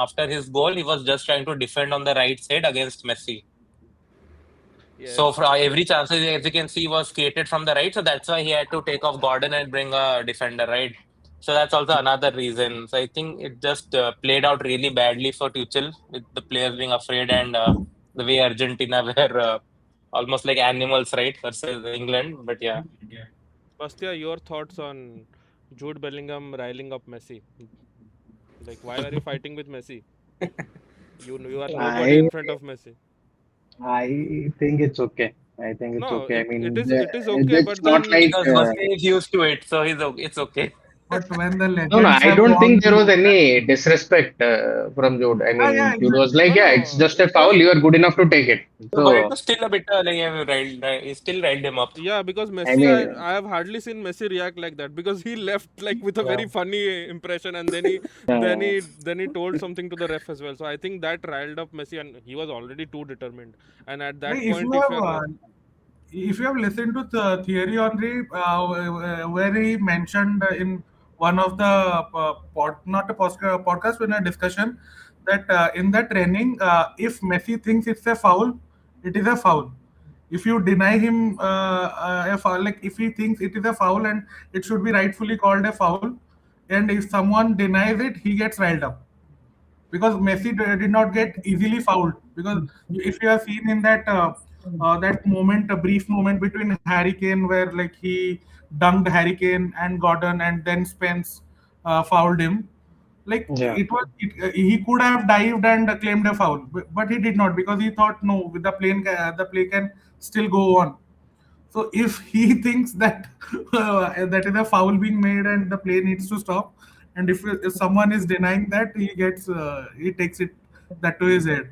after his goal, he was just trying to defend on the right side against Messi. So Yes. for every chance, as you can see, was created from the right. So that's why he had to take off Gordon and bring a defender, right? So that's also another reason. So I think it just played out really badly for Tuchel with the players being afraid and the way Argentina were almost like animals, right, versus England. But yeah, Bastia, your thoughts on Jude Bellingham riling up Messi? Like, why are you fighting with Messi? You are nobody I in front of Messi. I think it's okay. I think it's No, okay. I mean, it is okay, it's but not then like because Busquets is used to it, so it's okay. But when the no, no. legends I have don't won, think there was any disrespect from Jude. I yeah, yeah, mean, Jude was exactly. like, no, yeah, it's no, just a it foul. was. You are good enough to take it. No, but it So was still a bit like he still riled him up. Yeah, because I Messi, mean, I have hardly seen Messi react like that because he left like with a Yeah. very funny impression and then uh, he told something to the ref as well. So I think that riled up Messi and he was already too determined. And at Like, that point, if you have listened to the Thierry Henry, where he mentioned in one of the not a podcast, in a discussion that in the training, if Messi thinks it's a foul, it is a foul. If you deny him a foul, like if he thinks it is a foul and it should be rightfully called a foul, and if someone denies it, he gets riled up because Messi did not get easily fouled. Because if you have seen in that that moment, a brief moment between Harry Kane, where like he dunked Harry Kane and Gordon, and then Spence fouled him. Like Yeah. he could have dived and claimed a foul, but he did not because he thought no, with the play can still go on. So if he thinks that that is a foul being made and the play needs to stop, and if someone is denying that, he takes it that to his head.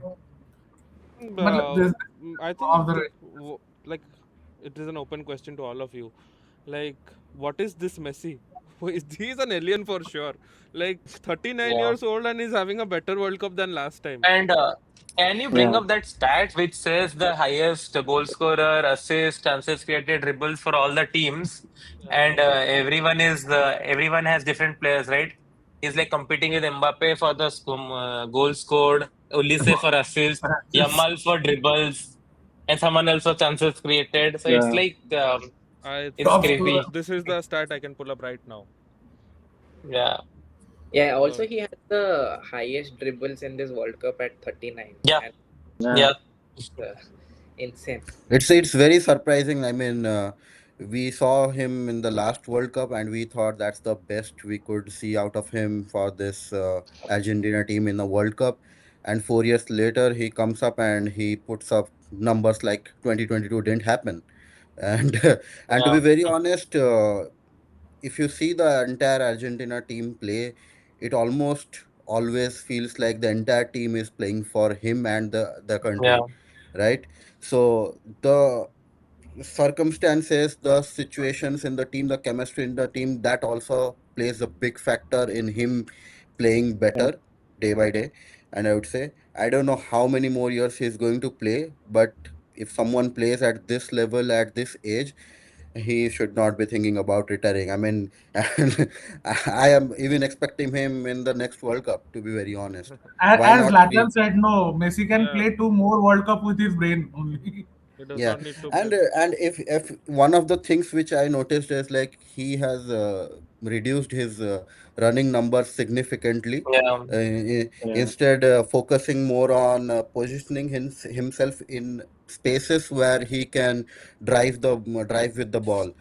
But Uh, this I of think the like it is an open question to all of you. Like, what is this Messi? He's an alien for sure. Like 39 Yeah. years old and he's having a better World Cup than last time. And can you bring Yeah. up that stat which says the highest goal scorer, assist, chances created, dribbles for all the teams, and everyone has different players, right? He's like competing with Mbappe for the goal scored, Ulisse for assist, practice. Yamal for dribbles, and someone else for chances created. So it's Yeah. like I it's Top scorer. crazy. This is the stat I can pull up right now. Yeah, Yeah, also So he has the highest dribbles in this World Cup at 39, yeah, and Yeah. yeah, uh, insane. It's very surprising. I mean, we saw him in the last World Cup, and we thought that's the best we could see out of him for this Argentina team in the World Cup. And 4 years later, he comes up and he puts up numbers like 2022 didn't happen. And and to yeah, be very honest, if you see the entire Argentina team play, it almost always feels like the entire team is playing for him and the yeah, country, right? So the circumstances, the situations in the team, the chemistry in the team, that also plays a big factor in him playing Yeah. better day by day. And I would say, I don't know how many more years he's going to play, but if someone plays at this level at this age, he should not be thinking about retiring. I mean, and I am even expecting him in the next World Cup, to be very honest. Why As not Latan three? said, no, Messi can yeah, play two more World Cup with his brain only. he does Yeah, not need to play. and if one of the things which I noticed is like he has reduced his running numbers significantly. yeah, Yeah. Instead, focusing more on positioning himself in spaces where he can drive with the ball.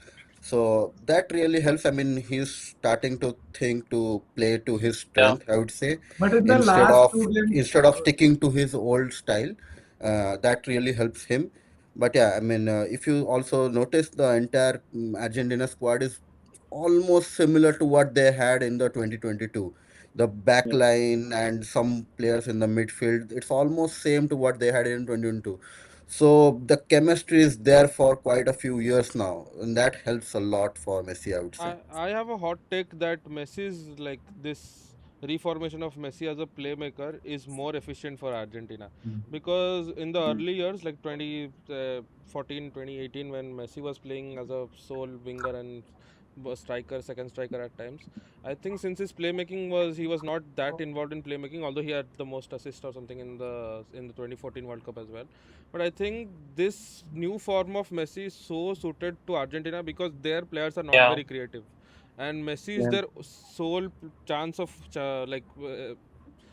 So that really helps. I mean, he's starting to think to play to his yeah, strength, I would say, But in the instead last of two games, instead of sticking to his old style. That really helps him. But yeah, I mean, if you also notice, the entire Argentina squad is almost similar to what they had in the 2022. The back Yeah. line and some players in the midfield, it's almost same to what they had in 2022. So the chemistry is there for quite a few years now, and that helps a lot for Messi, I would say. I have a hot take that Messi's like this reformation of Messi as a playmaker is more efficient for Argentina because in the early years like 2014 2018 when Messi was playing as a sole winger and was striker second striker at times. I think since his playmaking was he was not that involved in playmaking, although he had the most assists or something in the 2014 World Cup as well. But I think this new form of Messi is so suited to Argentina because their players are not yeah, very creative, and Messi is Yeah. their sole chance of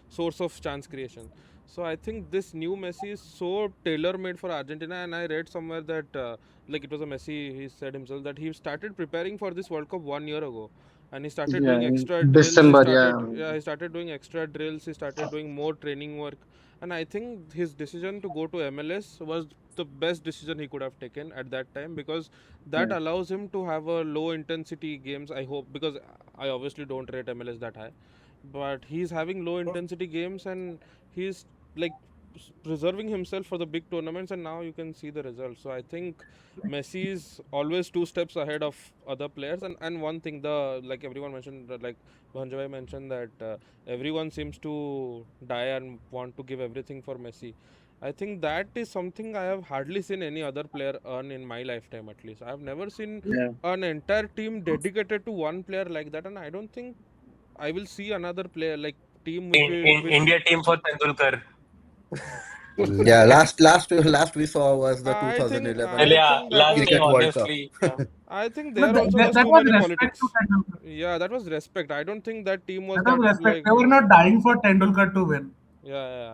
source of chance creation. So I think this new Messi is so tailor made for Argentina. And I read somewhere that like it was a Messi. He said himself that he started preparing for this World Cup 1 year ago, and he started Yeah. doing In extra drills. December. Yeah. He started doing extra drills. He started doing more training work, and I think his decision to go to MLS was the best decision he could have taken at that time because that Yeah. allows him to have a low intensity games. I hope because I obviously don't rate MLS that high, but he's having low intensity games and he's like preserving himself for the big tournaments, and now you can see the results. So I think Messi is always two steps ahead of other players. And one thing, the like everyone mentioned, like Bhanjavai mentioned that everyone seems to die and want to give everything for Messi. I think that is something I have hardly seen any other player earn in my lifetime. At least I have never seen Yeah. an entire team dedicated to one player like that, and I don't think I will see another player like team which will in which India team for Tendulkar. Yeah, last we saw was the Well, 2011 yeah, I think that last was time, Cricket World Cup. honestly, yeah, I think But there also was that too was many respect to politics. Tendulkar. Yeah, that was respect. I don't think that team was That that was respect. like They were not dying for Tendulkar to win.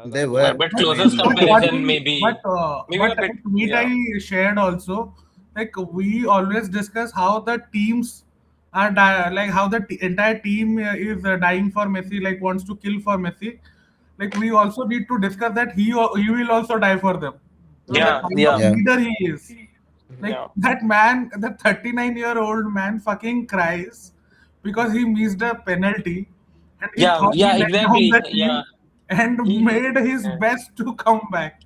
They that were, but I closest mean, comparison maybe maybe a But bit, a tweet yeah, I shared also, like we always discuss how the teams like how the entire team is dying for Messi, like wants to kill for Messi. Like we also need to discuss that he will also die for them. You know the Yeah, Yeah. kind of yeah, Yeah. leader he is. Like yeah, that man, the 39-year-old man, fucking cries because he missed a penalty, and he yeah, thought he yeah, let down exactly. the Yeah, team and he, made his yeah. best to come back.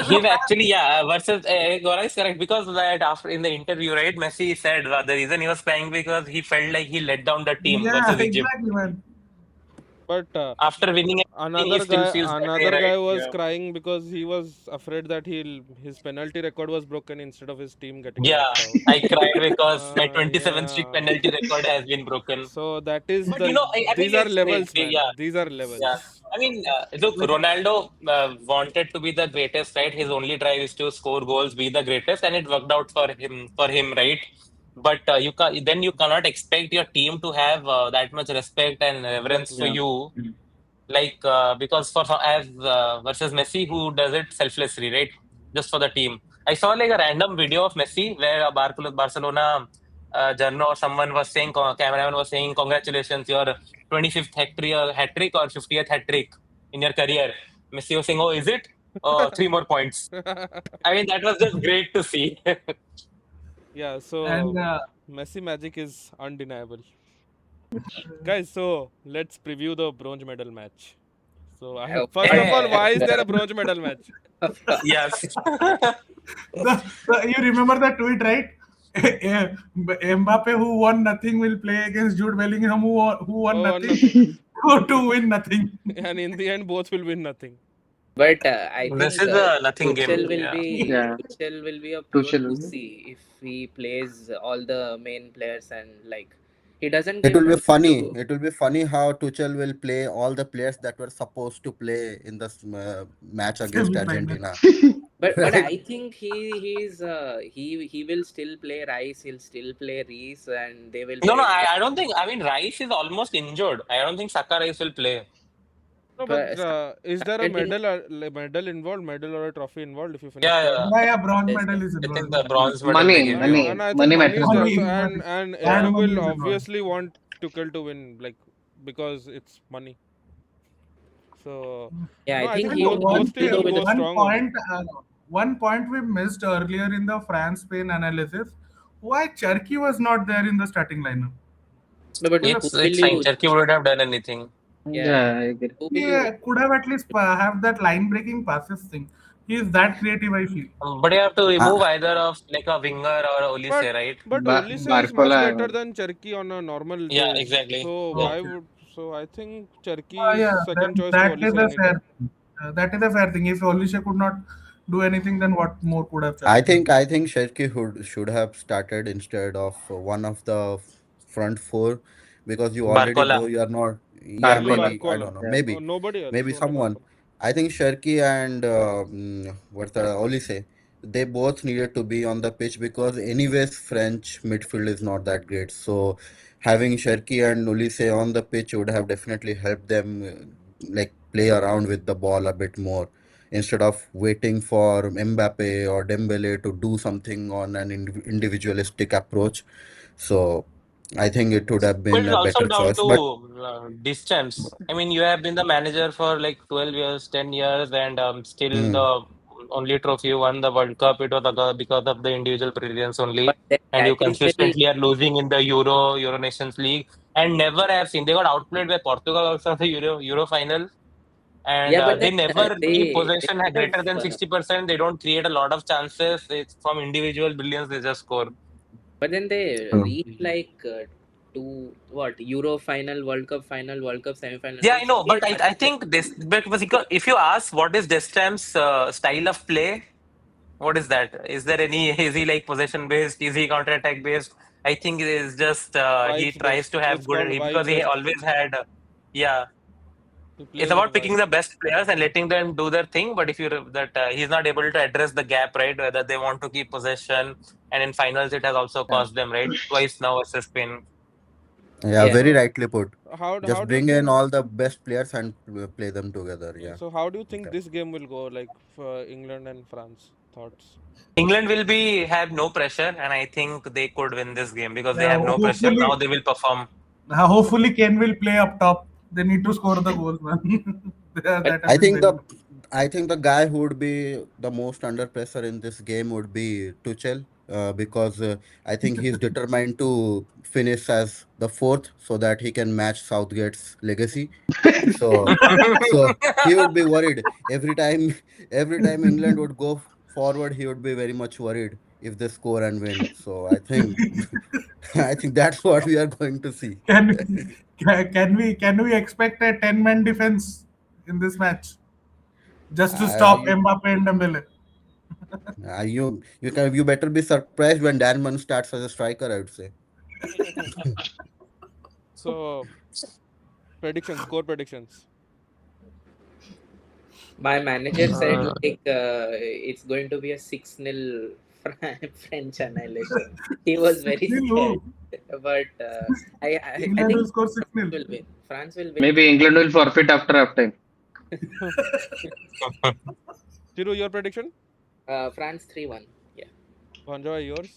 He's actually, yeah, versus Goura is correct because that after in the interview, right, Messi said the reason he was crying because he felt like he let down the team Yeah, versus Egypt. exactly, man. But After winning everything, he still feels that way, another right? guy was Yeah. crying because he was afraid that his penalty record was broken instead of his team getting Yeah, knocked out. I cried because my 27 streak Yeah. penalty record has been broken. So that is But you know, I mean, these are levels, yeah, man. These are yeah. levels. I mean, look, Ronaldo wanted to be the greatest, right? His only drive is to score goals, be the greatest, and it worked out for him, right? But you cannot expect your team to have that much respect and reverence for Exactly. Yeah. you, like because as versus Messi who does it selflessly, right? Just for the team. I saw like a random video of Messi where a Barcelona journal or someone was saying, cameraman was saying, "Congratulations, your 25th hat trick or 50th hat trick in your career." Messi was saying, "Oh, is it? Three more points." I mean, that was just great to see. Yeah, And so Messi magic is undeniable. Guys, so let's preview the bronze medal match. So first of all, Okay. why is there a bronze medal match? Of course. Yes. you remember the tweet, right? Mbappe, who won nothing, will play against Jude Bellingham, who won Oh, nothing, nothing. to win nothing. And in the end, both will win nothing. But I This think is a nothing game. Tuchel will Yeah. be Yeah, Tuchel will be a pure Tuchel. pussy if he plays all the main players and like he doesn't It give will be them funny. to. It will be funny how Tuchel will play all the players that were supposed to play in the match against Semi-final. Argentina. But Right? I think he will still play Rice. He'll still play Reese, and they will No, no, play. I don't think. I mean, Rice is almost injured. I don't think Saka Rice will play. No, but But is there a started in medal involved, medal or a trophy involved if you finish Yeah, third? yeah. Yeah, bronze this. medal is I involved. think the Man. bronze medal they Money, give you. And money, I think money money matters is a there lot. also, Money, money, and Yeah. and everyone money will is involved. obviously want Tuchel to win, like because it's money. So Yeah, no, I I think think And he will both he'll teams go will with go the one strong only. point, one point we missed earlier in the France-Spain analysis. Why Cherky was not there in the starting lineup? no. But Well, who will It's fine. you? Turkey wouldn't have done anything. Yeah, Yeah, I agree. who will he you? could have at least have that line-breaking passes thing. He is that creative, I feel. But you have to remove Uh, either of like a winger or a Olise, But right? Olise is much Barcola. better than Cherky on a normal Yeah, days. exactly. So Yeah. why would I think Cherky is Yeah, second choice to that is Olise a anytime. fair thing. That is a fair thing. If Olisha could not do anything, then what more could have I Cherky done? think I think Sherky should have started instead of one of the front four, because you already Barcola. know you are not. Yeah, Only Barcola. maybe I Barcola. don't know. Yeah. Oh, Maybe nobody else. maybe Only someone. Barcola. I think Sherky and what's the Olise, they both needed to be on the pitch because anyways French midfield is not that great. So having Sherky and Olise on the pitch would have definitely helped them like play around with the ball a bit more instead of waiting for Mbappe or Dembele to do something on an individualistic approach. So I think it would have But been it's a also better down choice. But to distance. I mean, you have been the manager for like 12 years, 10 years, and still mm, the only trophy you won the World Cup, it was because of the individual brilliance But only. then And you tactically, consistently are losing in the Euro Nations League, and never have seen. They got outplayed by Portugal also in the Euro final, and yeah. But they then never keep they possession could have. greater than 60%. They don't create a lot of chances. It's from individual brilliance, they just score. But then they true. reach like to what Euro final, World Cup semi final. Yeah, I It's know, only but a I think this, because if you ask what is Destam's style of play, what is that? Is there any, is he like possession based? Is he counter attack based? I think it is just he Vibes tries based. to have It's good, called because vibes he based. always had, yeah, He it's plays with about picking the vibes. best players and letting them do their thing. But if you that he's not able to address the gap, right, whether they want to keep possession, and in finals it has also yeah. cost them, right, twice now versus Spain. Yeah, Yeah. very So rightly put. how Just do you bring in think? all the best players and play them together. Yeah. So how do you think Okay. this game will go? Like for England and France. Thoughts? England will have no pressure, and I think they could win this game because they have no pressure. Hopefully, Now they will perform. hopefully Kane will play up top. They need to score the goals, man. But That has I been think very the good. I think the guy who would be the most under pressure in this game would be Tuchel, because I think he's determined to finish as the fourth so that he can match Southgate's legacy. So so he would be worried every time every time England would go forward. He would be very much worried if they score and win. So I think I think that's what we are going to see. Can we expect a 10-man defense in this match just to Uh, stop you, Mbappe and Dembele? you better be surprised when Dan Mann starts as a striker, I would say. So predictions, score predictions. my manager said Uh, it's going to be a 6-0 French annihilation. He was very 6-0. scared, but I England think will score France 6-0. will win. France will win. Maybe England will forfeit after halftime. Chiru, your prediction? France 3-1. Yeah. Vanjoy, yours?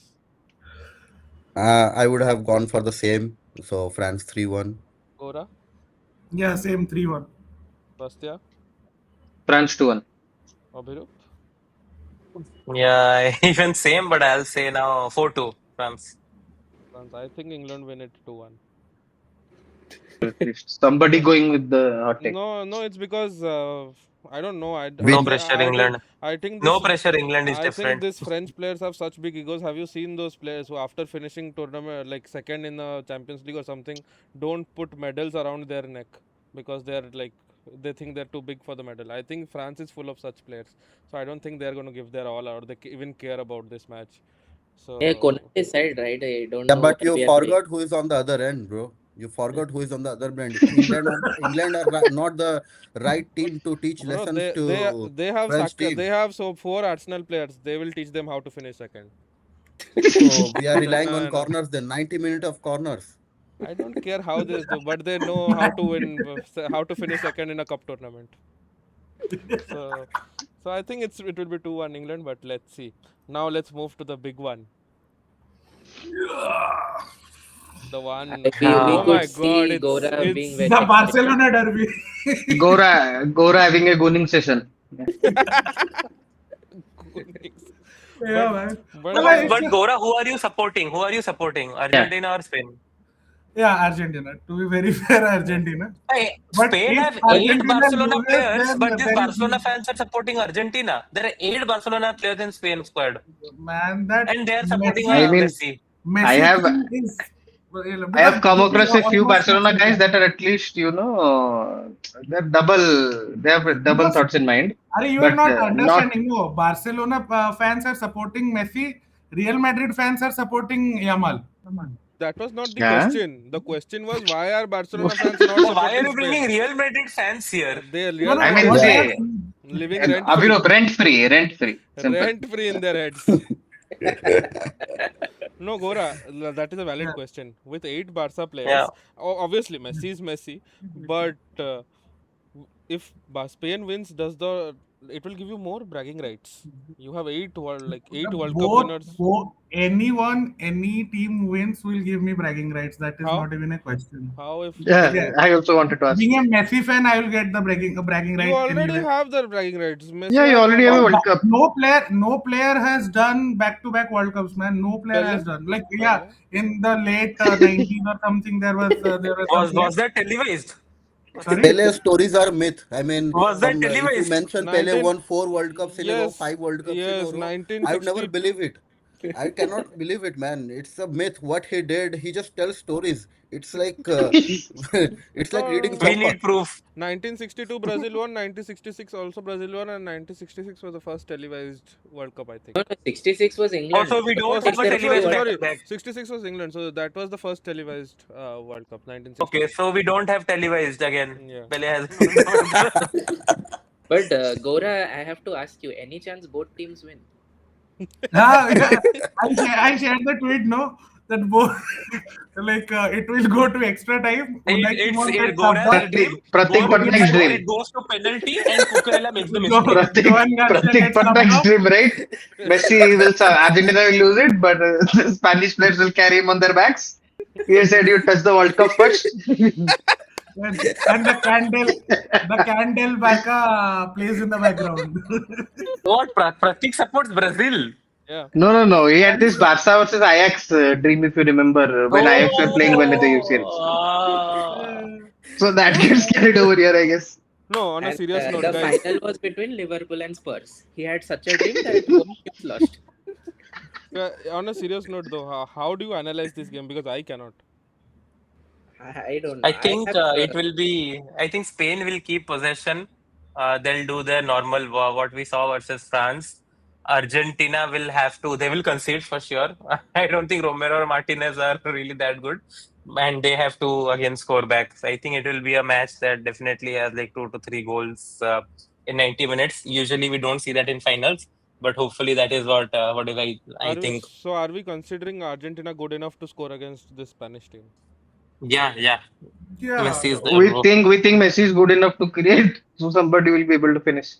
I would have gone for the same. So France 3-1. Goura? Yeah, same 3-1. Bastya? France 2-1. Abhirup? yeah, even same, but I'll say now 4-2 France. France. I think England win it 2-1. At least somebody going with the hot take. No, it's because I don't know. No Win. pressure, England. I think No this. pressure, England is I think different. these French players have such big egos. Have you seen those players who, after finishing tournament like second in the Champions League or something, don't put medals around their neck because they're like they think they're too big for the medal. I think France is full of such players, so I don't think they're going to give their all out. They even care about this match. Yeah, So Konaté said, right? I don't Yeah, know but what you we are playing. forgot who is on the other end, bro. You forgot who is on the other end. England are not the right team to teach bro, lessons to they have French team. so 4 Arsenal players. They will teach them how to finish second. So we are relying on No, no. corners. Then 90 minutes of corners. I don't care how they do, but they know how to win, how to finish second in a cup tournament. So, so I think it will be 2-1 England, but let's see. Now let's move to the big one. The one. We Oh my could God! see Goura being very The excited. Barcelona derby. Goura having a gooning session. Yeah, man. But But Goura, who are you supporting? Who are you supporting? Argentina or Spain? Yeah, Argentina. To be very fair, Argentina. Hey, But Spain if have 8 Argentina Barcelona loses, players, then but these there is Barcelona fans are supporting Argentina. There are 8 Barcelona players in Spain squad, man that and they are supporting I mean, Messi. Messi I have thing is I have come this is across a few almost Barcelona guys nothing. that are at least they have double Because thoughts in mind. you are But not not understanding. No, Barcelona fans are supporting Messi. Real Madrid fans are supporting Yamal. that was not the yeah. question. The question was why are Barcelona fans not So why are supporting you bringing Spain? Real Madrid fans here? They No, Real no, I mean, Madrid what I are have say living rent free, Abhirup, rent free, simple. rent free in their heads. No, Gora, that is a valid Yeah. question. With 8 Barca players, Yeah. obviously Messi is Messi, but if Spain wins, it will give you more bragging rights. You have 8 World Cup winners. Any team wins will give me bragging rights. That is How? not even a question. How if Yeah, I also wanted to ask. Being a Messi fan, I will get the bragging you right already anyway. have the bragging rights? Messi Yeah, you has already won have a one. World Cup. No player has done back-to-back World Cups, man. No player Pele? has done. Like, Pele? yeah, in the late 90s or something, there was some Was that televised? Sorry? Pele's stories are myth. I mean, Was that if you televised? mention Pele 19 won 4 World Cups in a row, Yes, 5 World Cups in a yes, row, I would never 1962. believe it. I cannot believe it, man. It's a myth. What he did, he just tells stories. It's like it's like reading We No, need Champa. proof. 1962 Brazil won, 1966 also Brazil won, and 1966 was the first televised World Cup, I think. No, 66 was England. Also, we Oh, don't have a 66 was, televised World sorry, back-to-back. 66 was England, so that was the first televised World Cup, Okay, 1966. so we don't have televised again. Yeah. Pele has. But Goura, I have to ask you, any chance both teams win? Yeah, I shared the tweet, no? that both like it will go to extra time. Unai Simon gets subbed Gora's off. dream. Pratik Gora's Patnaik's dream. dream. It goes to penalty and Cucurella makes the mistake. Johan Garcia Pratik gets subbed Patnaik's off. dream, right? Argentina will lose it, but the Spanish players will carry him on their backs. He said, "You touch the World Cup first." And the candle Baka plays in the background. What? Pratik supports Brazil. Yeah. No. He had this Barca versus Ajax dream, if you remember, when Ajax were playing well in the UCL. So that gets carried over here, I guess. No, on a And serious note, the guys. final was between Liverpool and Spurs. He had such a dream that both teams lost. On a serious note, though, how do you analyze this game? Because I cannot. I don't know. I think it will be. I think Spain will keep possession. They'll do their normal what we saw versus France. Argentina will have to. They will concede for sure. I don't think Romero or Martinez are really that good, and they have to again score back. So I think it will be a match that definitely has like 2 to 3 goals in 90 minutes. Usually we don't see that in finals, but hopefully that is what I think. Are we considering Argentina good enough to score against this Spanish team? Yeah. Yeah. Messi is there, We bro. think Messi is good enough to create, so somebody will be able to finish.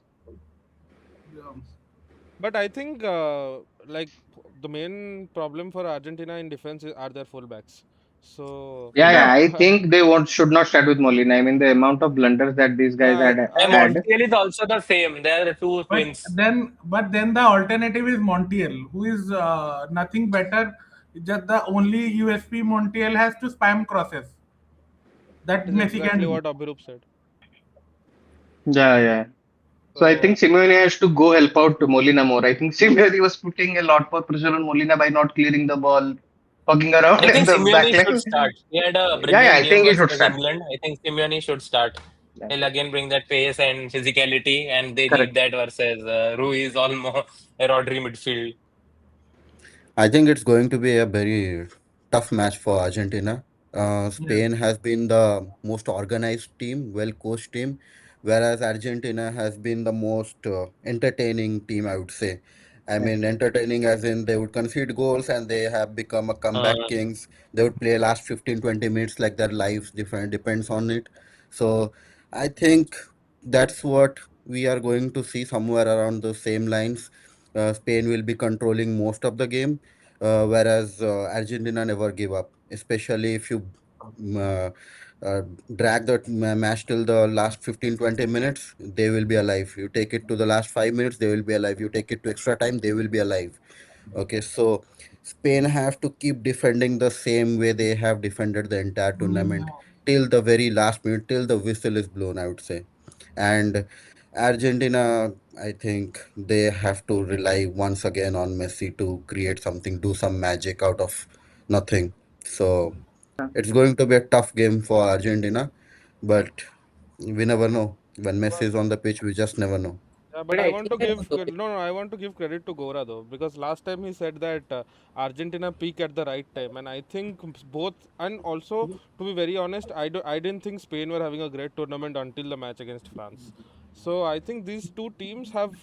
But I think like the main problem for Argentina in defense are their fullbacks. So Yeah. I think they should not start with Molina. I mean, the amount of blunders that these guys yeah, And had. Montiel is also the same. They are the two twins. But then the alternative is Montiel, who is nothing better. Just the only USP Montiel has to spam crosses. That is Messi exactly can do. what Abhirup said. Yeah. So I think Simeone has to go help out Molina more. I think Simeone was putting a lot more pressure on Molina by not clearing the ball, fucking around I in think the back Simeone should line. start. He had a I brilliant game think he should versus start. England. I think Simeone should start. Yeah. He'll again bring that pace and physicality, and they Correct. need that versus Ruiz, Olmo, Rodri midfield. I think it's going to be a very tough match for Argentina. Spain has been the most organized team, well coached team, whereas Argentina has been the most entertaining team, I would say. I mean, entertaining as in they would concede goals and they have become a comeback kings. They would play last 15-20 minutes like their lives different depends on it. So I think that's what we are going to see somewhere around the same lines. Spain will be controlling most of the game, whereas Argentina never give up, especially if you mm, uh, drag that match till the last 15-20 minutes, they will be alive. You take it to the last 5 minutes, they will be alive. You take it to extra time, they will be alive. Okay, so Spain have to keep defending the same way they have defended the entire tournament till the very last minute, till the whistle is blown, I would say. And Argentina, I think they have to rely once again on Messi to create something, do some magic out of nothing. So it's going to be a tough game for Argentina, but we never know. When Messi is on the pitch, we just never know. Yeah, But but I I want to think give I want to give credit to Goura though, because last time he said that Argentina peak at the right time, and I think both, and also to be very honest, I didn't think Spain were having a great tournament until the match against France. So I think these two teams have,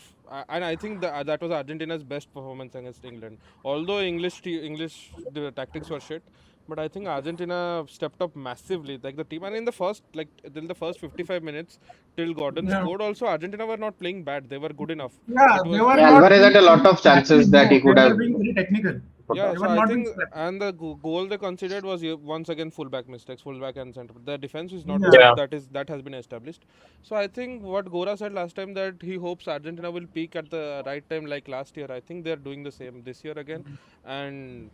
and I think that was Argentina's best performance against England. Although English the tactics were shit, but I think Argentina stepped up massively. Like the team, and in the first, like till the first 55 minutes, till Gordon scored, also Argentina were not playing bad. They were good enough. Yeah, It they was were Yeah, not Alvarez being had a lot of scrappy, chances that he no, could they were have being very technical. put yeah. up. They So were I not being think, scrappy. and the goal they considered was once again fullback mistakes, fullback and center. The defense is not Yeah. good. That has been established. So I think what Gora said last time, that he hopes Argentina will peak at the right time like last year. I think they are doing the same this year again, and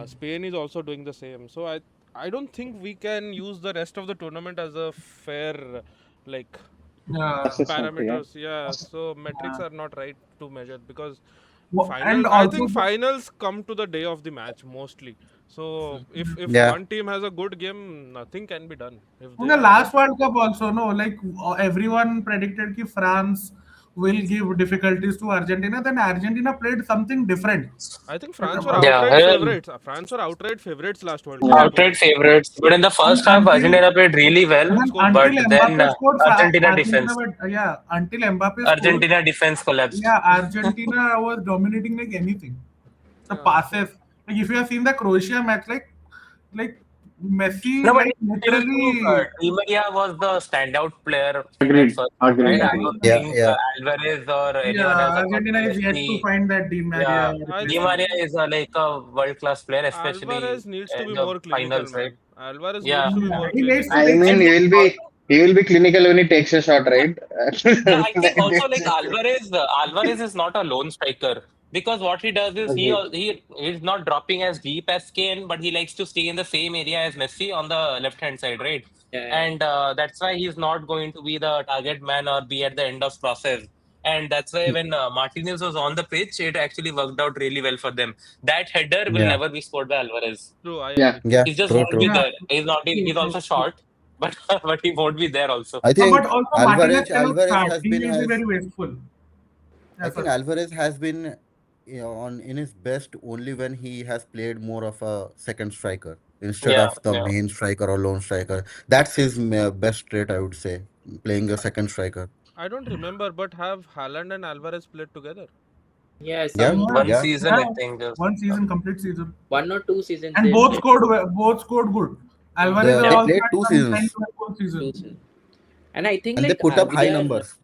Spain is also doing the same. So I don't think we can use the rest of the tournament as a fair like Yeah. Assessment, yeah. parameters. Yeah, so metrics are not right to measure, because And I also, think finals come to the day of the match mostly. So if Yeah. one team has a good game, nothing can be done. If in they the are last World Cup also, no, like everyone predicted that France will give difficulties to Argentina. Then Argentina played something different. I think But, France were Yeah, outright favorites. France were outright favorites last World Cup. Yeah. To be outright honest. favorites. But in the and first half, Argentina played really well. Scored. But until then Mbappe scored, Argentina Argentina defense, were, yeah, until Mbappe scored, Argentina defense collapsed. yeah, Argentina was dominating like anything. The Yeah. passes, Like if you have seen the Croatia match, like No, Messi, but like I still think literally, Di Maria was the standout player in that Agreed. first game, right? Agreed. I Agreed. don't Yeah, think yeah. Alvarez or anyone yeah, else apart Argentina from is yet to Messi. find that Di Maria Yeah, I Di think replacement. Maria is like a world-class player, especially Alvarez needs to in be the more clinical, finals, right? man. Alvarez needs Yeah, to be Yeah, more he needs to clinical. I take mean, some. and he will be clinical when he takes a shot, right? yeah, I think also like Alvarez is not a lone striker because what he does is Agreed. he's not dropping as deep as Kane, but he likes to stay in the same area as Messi on the left hand side, right? Yeah, And that's why he's not going to be the target man or be at the end of process. And that's why when Martinez was on the pitch, it actually worked out really well for them. That header will Yeah, never be scored by Alvarez. True, I Yeah. agree. yeah. He just True, won't be true. Yeah, there. He's not. true, He's true, also true. short, but but he won't be there also. I No, but think also Martinez Alvarez cannot Alvarez start. has He been will be has very wasteful. I Yeah, think sorry. Alvarez has been, on in his best only when he has played more of a second striker instead Yeah, of the yeah. main striker or lone striker. That's his best trait, I would say, playing a second striker. I don't remember, but have Haaland and Alvarez played together? yeah. Yeah, Some One Yeah, yeah. season, I yeah. think. One Yeah. season, complete season, one or two seasons and they both played. scored well, both scored good. Hmm. Alvarez They Yeah. they also played had two some 10 seasons to 12 Two season. seasons. And I think and they like put up high numbers.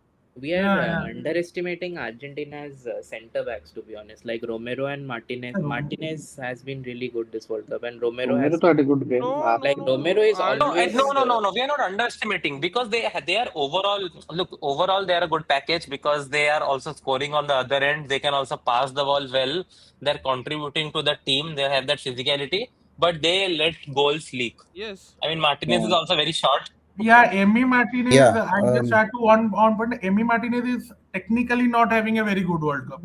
we are Yeah, yeah. underestimating Argentina's center backs, to be honest. Like Romero and Martinez. Martinez has been really good this World Cup, and Romero Romero has had a good game. No, no, like no, Romero no. is I No, no, always think no, no, no. We are not underestimating because they are overall overall they are a good package because they are also scoring on the other end. They can also pass the ball well. They're contributing to the team. They have that physicality, but they let goals leak. yes. I mean, Martinez is Yeah. also very short. Yeah, Emi Martinez. Yeah, I just had to on but Emi Martinez is technically not having a very good World Cup.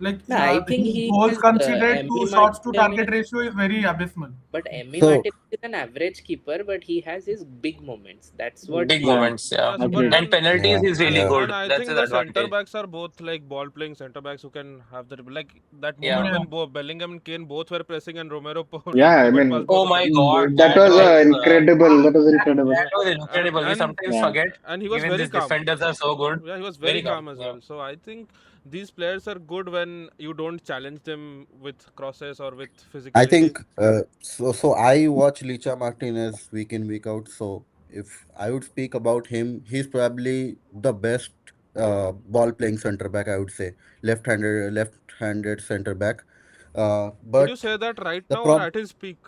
Like no, I think his he goals has conceded Emi to shots to target Martinez, ratio is very abysmal. but Emi so Martinez is an average keeper, but he has his big moments. That's what Big Yeah. moments, yeah. Yes, but Agreed. And then penalties, yeah, he's really yeah. and good. I That's think his the center advantage. backs are both like ball playing center backs who can have the like that moment Yeah. Yeah, when Bellingham and Kane both were pressing and Romero Yeah. I movement mean, past both Oh of my them. God, that that was was incredible. That was incredible. Yeah, that was and incredible. We and sometimes Yeah. forget and he was even very these calm. defenders are so good. Yeah, he was very Very calm. calm as Yeah. well. So I think these players are good when you don't challenge them with crosses or with I physicality. think so I watch Licha Martinez week in week out. So if I would speak about him, he's probably the best ball playing center back. I would say left-handed center back. Would you But say that right the now or prob at his peak?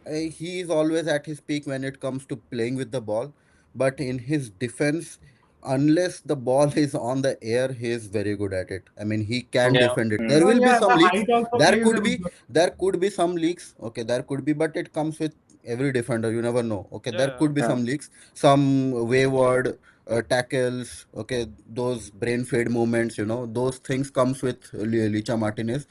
he is always at his peak when it comes to playing with the ball. But in his defense, unless the ball is on the air, he is very good at it. I mean, he can Yeah. defend it. There Mm. so will be yeah, some the leaks. height also There plays a could be role. there could be some leaks. Okay, there could be, but it comes with every defender. You never know. Okay, Yeah, there yeah. could be Yeah. some leaks, some wayward tackles. Okay, those brain fade movements. Those things comes with Licha Martinez.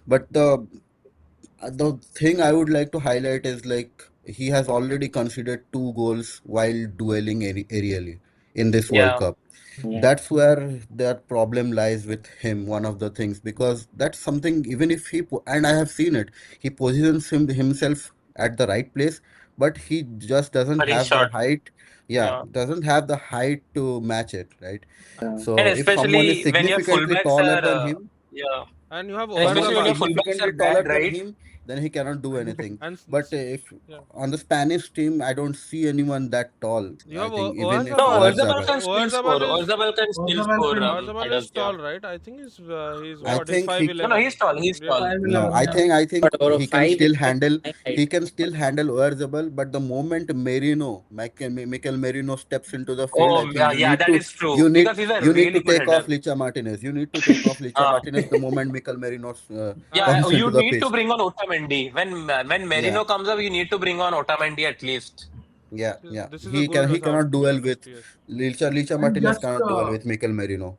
But the thing I would like to highlight is like he has already conceded 2 goals while dueling aerially in this World Yeah. Cup. Yeah. That's where that problem lies with him. One of the things because that's something even if and I have seen it, he positions himself at the right place, but he just doesn't But he's have the short. height. Yeah, Yeah. doesn't have the height to match it, right? Yeah. And So if someone is especially when your significantly fullbacks taller are than him, yeah. And you have And especially someone when your Oyarzabal fullbacks are significantly bad, taller than right? him, then he cannot do anything. and But if yeah. on the Spanish team, I don't see anyone that tall. You I have think even if No, Oyarzabal. Orzabal Oyarzabal, can still score. Oyarzabal is Orzabal can still Portugal score. can Oyarzabal is Medals, yeah. tall, right? I think he's I what? He's think five he No, no, eleven. he's tall. He's Yeah. tall. no, 5'11", I yeah. think I but think over he can still 5'11" handle my he height. can still handle Oyarzabal, but the moment Mikel Merino steps into the field, I Oh, think yeah, yeah, that is true. you need Because he's a you need to really good take off header. Licha Martinez. You need to take off Licha Uh, Martinez the moment Mikel Merino And yeah, comes you into the need to pitch. bring on Otamendi. When Yeah, Merino comes up, you need to bring on Otamendi at least. yeah, yeah. this is a He good can he thought cannot to be duel with honest. Yes. Licha And Martinez just cannot duel with Mikel Merino.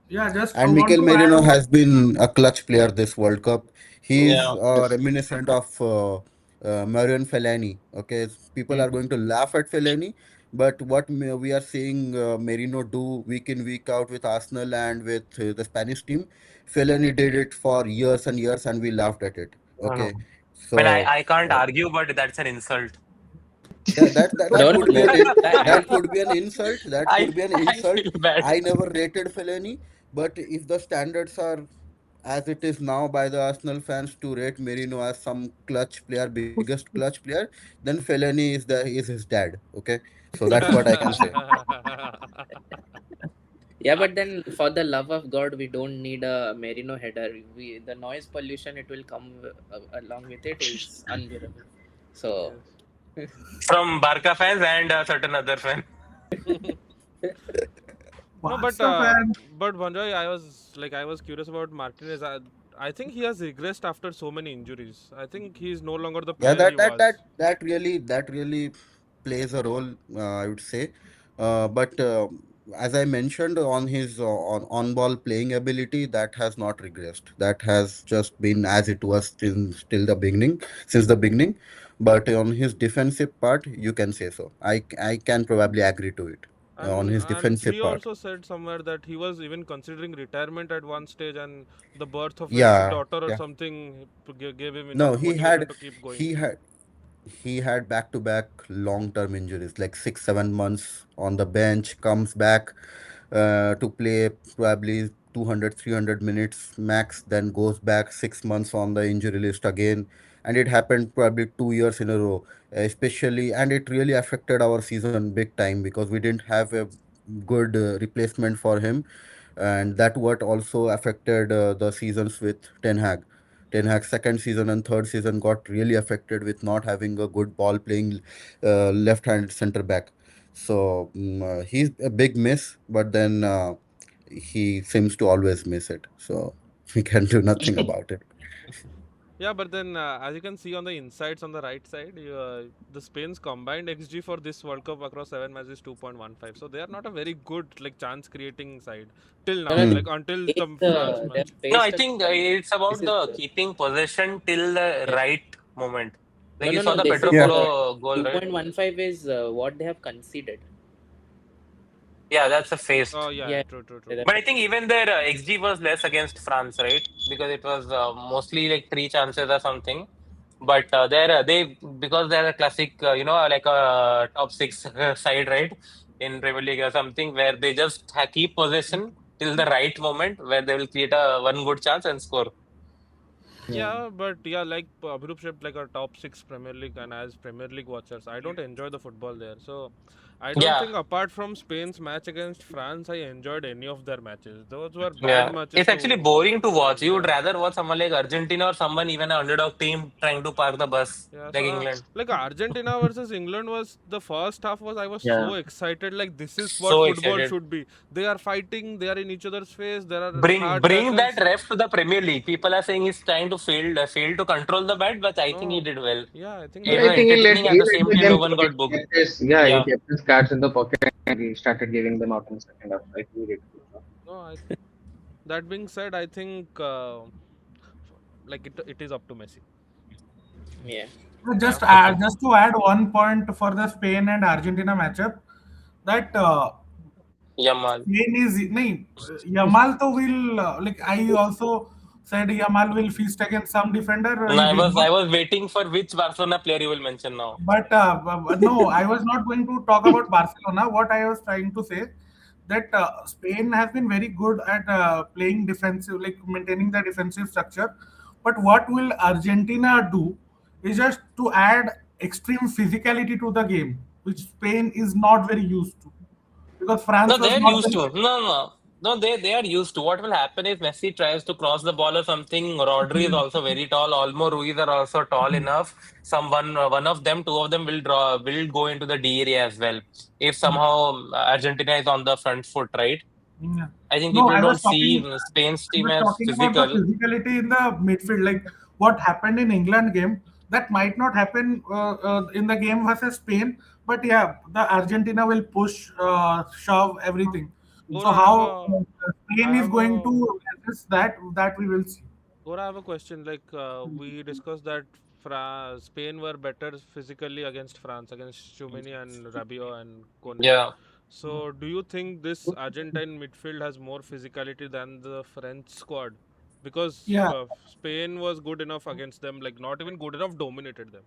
yeah, just And want Mikel to add Merino on. has been a clutch player this World Cup. He is Yeah. Yes. reminiscent of Marion Fellaini. Okay, people are Mm. going to laugh at Fellaini, but what we are seeing Merino do week in week out with Arsenal and with the Spanish team, Fellaini did it for years and years, and we laughed at it. I Okay, mean, so. I can't Uh, argue, but that's an insult. yeah, that No, no, could be no. I that could be an insult. That I could be an I insult. feel bad. I never rated Fellaini, but if the standards are as it is now by the Arsenal fans to rate Merino as some clutch player, biggest clutch player, then Fellaini is his dad. Okay, so that's what I can say. Yeah, but then for the love of God, we don't need a Merino header. The noise pollution it will come along with it is unbearable. So Yes. From Barca fans and certain other fans. No, but Barca fan. Banjoy, I was curious about Martinez. I think he has regressed after so many injuries. I think he's no longer the Yeah, player he was. that really plays a role, I would say. But as I mentioned, on his on ball playing ability, that has not regressed. That has just been as it was since the beginning. But on his defensive part, you can say so. I can probably agree to it on his And defensive he part. also said somewhere that he was even considering retirement at one stage, and the birth of his Yeah, daughter or yeah. something gave him enough No, motivation to keep going. he had he had back-to-back long-term injuries, like 6 7 months on the bench, comes back to play probably 200 300 minutes max, then goes back 6 months on the injury list again. And it happened probably 2 years in a row, especially, and it really affected our season big time because we didn't have a good replacement for him. And that what also affected the seasons with Ten Hag's second season and third season got really affected with not having a good ball playing left-handed center back. So he's a big miss, but then he seems to always miss it. So we can do nothing about it. Yeah, but then as you can see on the insights on the right side, the Spain's combined XG for this World Cup across 7 matches is 2.15. So they are not a very good chance creating side till no, now, no, Hmm. like until they the France they've match. No, I faced a think it's this about is the keeping possession till the yeah. right moment. Like No, you no, saw no. the This Pedro is Yeah. Porro goal, right? 2.15 is what they have conceded. Yeah, that's a faced. Oh yeah, Yeah, true, true, true. yeah, But I think even their XG was less against France, right? Because it was mostly like three chances or something. But they because they're a classic, like a top six side, right, in Premier League or something, where they just keep possession till the right moment, where they will create a one good chance and score. yeah. Yeah, but yeah, like Abhirup said, like a top six Premier League, and as Premier League watchers, I don't enjoy the football there. So I don't Yeah, think apart from Spain's match against France, I enjoyed any of their matches. Those were bad yeah. matches It's actually to boring to watch. You would yeah. rather watch someone like Argentina or someone even an underdog team trying to park the bus Yeah, so like England. like Argentina versus England was the first half was I was Yeah. so excited, like this is what So football excited. should be. They are fighting, they are in each other's face, there are Bring hard bring that tackles. ref to the Premier League. People are saying he's trying to fail to control the bat, but I think he No, did well. yeah, I think But that Even I was think entertaining at he the let same the time, game no go. one got booked. He Yeah. kept his cards in the pocket and he started giving them out in the second half. I think he did a good job. no. That being said, I think like it is up to Messi. Yeah. Just Okay. just to add one point for the Spain and Argentina matchup, that Yamal. Spain is nahi, Yamal to will like I also said Yamal will feast against some defender. No, He I did was not. I was waiting for which Barcelona player you will mention now. But no, I was not going to talk about Barcelona. What I was trying to say that Spain has been very good at playing defensive, like maintaining the defensive structure. But what will Argentina do is just to add extreme physicality to the game, which Spain is not very used to, because No, France was they're not used very. to. No. They are used to. What will happen if Messi tries to cross the ball or something? Rodri is also very tall. Olmo, Ruiz are also tall enough. One of them, two of them will go into the D area as well. If somehow Argentina is on the front foot, right? Yeah. I think No, people don't see Spain's I team was as talking about the physical. physicality in the midfield, like what happened in England game. That might not happen in the game versus Spain, but yeah, the Argentina will push, shove everything. So Gora, how Spain I is have going a to resist that we will see. Gora, I have a question. Like we discussed that Spain were better physically against France, against Chumini and Rabiot and Kone. Yeah. So, do you think this Argentine midfield has more physicality than the French squad? Because Yeah, Spain was good enough against them, like not even good enough, dominated them.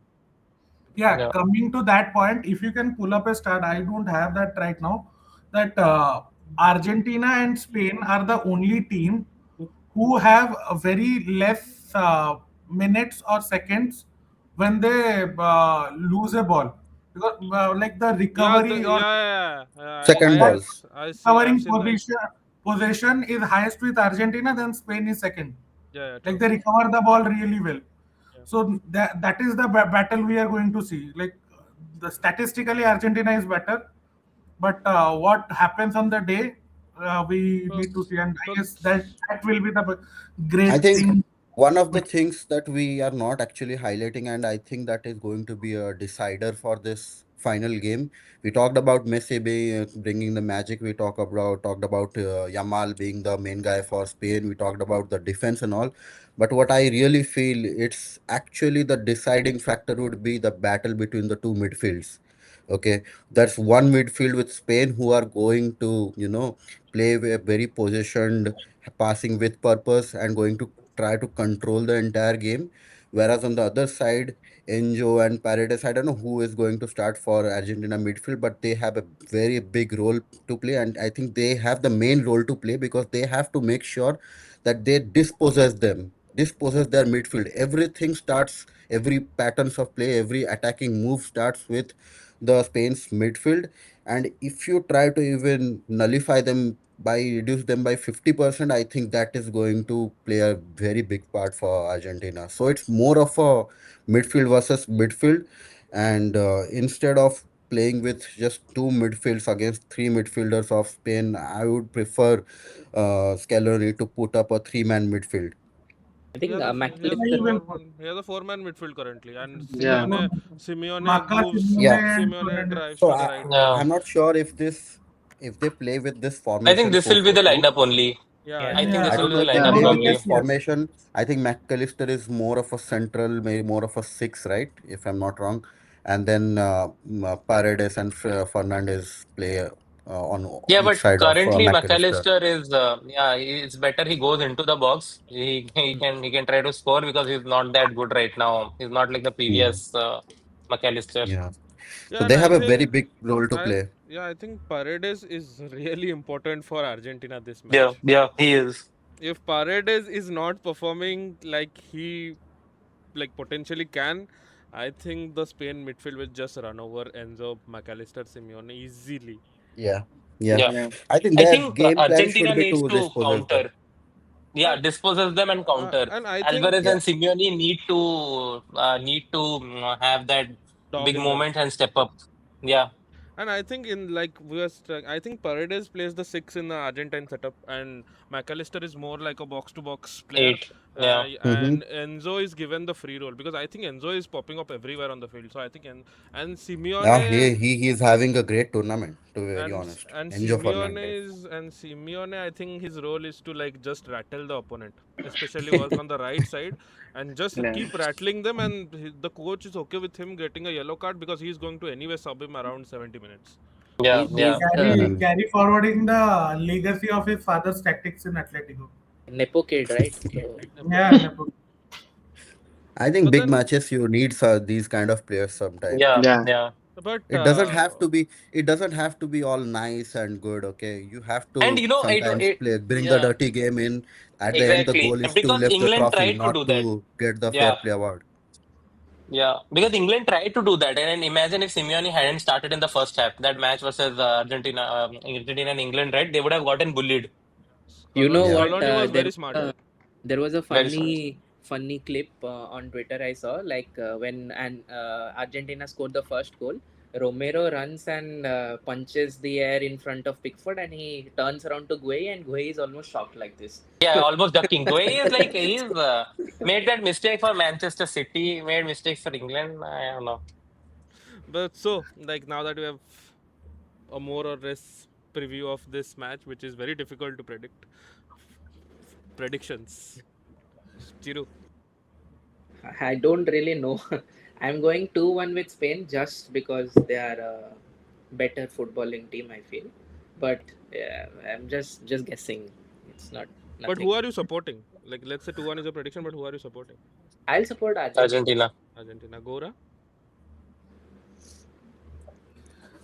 yeah. Yeah. Coming to that point, if you can pull up a stat, I don't have that right now. That Argentina and Spain are the only team who have a very less minutes or seconds when they lose a ball, because like the Yeah, recovery or Second that balls. I've recovering seen that. possession is highest with Argentina, then Spain is second. Yeah, Like true. they recover the ball really well. Yeah. So that is the battle we are going to see. Like the statistically Argentina is better, but what happens on the day, we So, need to see, and I so guess that will be the I great think thing. one of the things that we are not actually highlighting, and I think that is going to be a decider for this final game. We talked about Messi bringing the magic. We talked about Yamal being the main guy for Spain. We talked about the defense and all. But what I really feel, it's actually the deciding factor would be the battle between the two midfields. Okay, that's one midfield with Spain who are going to, play very positioned, passing with purpose, and going to try to control the entire game. Whereas on the other side, Enjo and Paredes, I don't know who is going to start for Argentina midfield, but they have a very big role to play, and I think they have the main role to play because they have to make sure that they disposes their midfield. Everything starts, every patterns of play, every attacking move starts with the Spain's midfield, and if you try to even nullify them by reduce them by 50%, I think that is going to play a very big part for Argentina. So it's more of a midfield versus midfield, and instead of playing with just two midfields against three midfielders of Spain, I would prefer Scaloni to put up a three-man midfield. I he think has a he has a He McAllister. will four put man he has a four-man midfield currently, and Yeah. Simeone Maka, moves. Yeah. Simeone, and Simeone drives Paredes. So to the right. Yeah, I'm not sure if they play with this I think formation this will be the 4-4-2. lineup only. Yeah, Yeah, I yeah. think Yeah, this I will don't be know the if they Yeah, lineup play with probably. this yes, probably. yes. formation. I think McAllister is more of a central, maybe more of a six, right? If I'm not wrong. And then Paredes and Fernandez play on Yeah, each but side of currently McAllister. McAllister is yeah, it's better he goes into the box. He can try to score because he's not that good right now. He's not like the Hmm. previous McAllister. Yeah. So Yeah, and they I have a very think big role to I play. yeah, I think Paredes is really important for Argentina this Yeah, match. yeah, he is. If Paredes is not performing like he potentially can, I think the Spain midfield will just run over Enzo, McAllister, Simeone easily. Yeah. Yeah. Yeah, Yeah. I think I their think game plan Argentina should be needs to to dispose them. counter. Yeah, And disposes them and counter. and I think Alvarez Yeah. and Simeone need to have that big dominance. moment and step up. Yeah, And I think in I think Paredes plays the six in the Argentine setup, and McAllister is more like a box to box player, 8. Yeah. Mm-hmm. and Enzo is given the free role because I think Enzo is popping up everywhere on the field. So I think and Yeah, Simeone he is having a great tournament, to be very honest. and Enjo Fernandez. Simeone, I think his role is to just rattle the opponent, especially work on the right side, and just Yeah. keep rattling them. And the coach is okay with him getting a yellow card because he's going to anyway sub him around 70 minutes. Yeah, He's yeah. the Hmm. Carry forwarding the legacy of his father's tactics in Atletico. Nepo kid, right? So Nepo Yeah, kid. Nepo. I think But big then, matches you need these kind of players sometime. Yeah, Yeah. yeah. but It doesn't have to be it doesn't have to be all nice and good, okay? You have And to sometimes it, bring the yeah, dirty game in. At the end the exactly. goal is to Because lift the England trophy, tried to do not that. to get the fair Yeah, play award. yeah. Because England tried to do that. And imagine if Simeone hadn't started in the first half, that match versus Argentina and England, right? They would have gotten bullied. you know Yeah. what? Scaloni was very smart. There was a Very smart. funny clip on Twitter I saw. Like when Argentina scored the first goal, Romero runs and punches the air in front of Pickford, and he turns around to Gueye, and Gueye is almost shocked like this. Yeah, almost ducking. Gueye is like he's made that mistake for Manchester City, made mistakes for England. I don't know. But so, now that we have a more or less preview of this match, which is very difficult to predict, predictions. Chiru. I don't really know. I'm going 2-1 with Spain just because they are a better footballing team, I feel. But yeah, I'm just guessing. It's not But nothing. who are you supporting? Let's say 2-1 is a prediction, but who are you supporting? I'll support Argentina. Argentina. Argentina. Goura?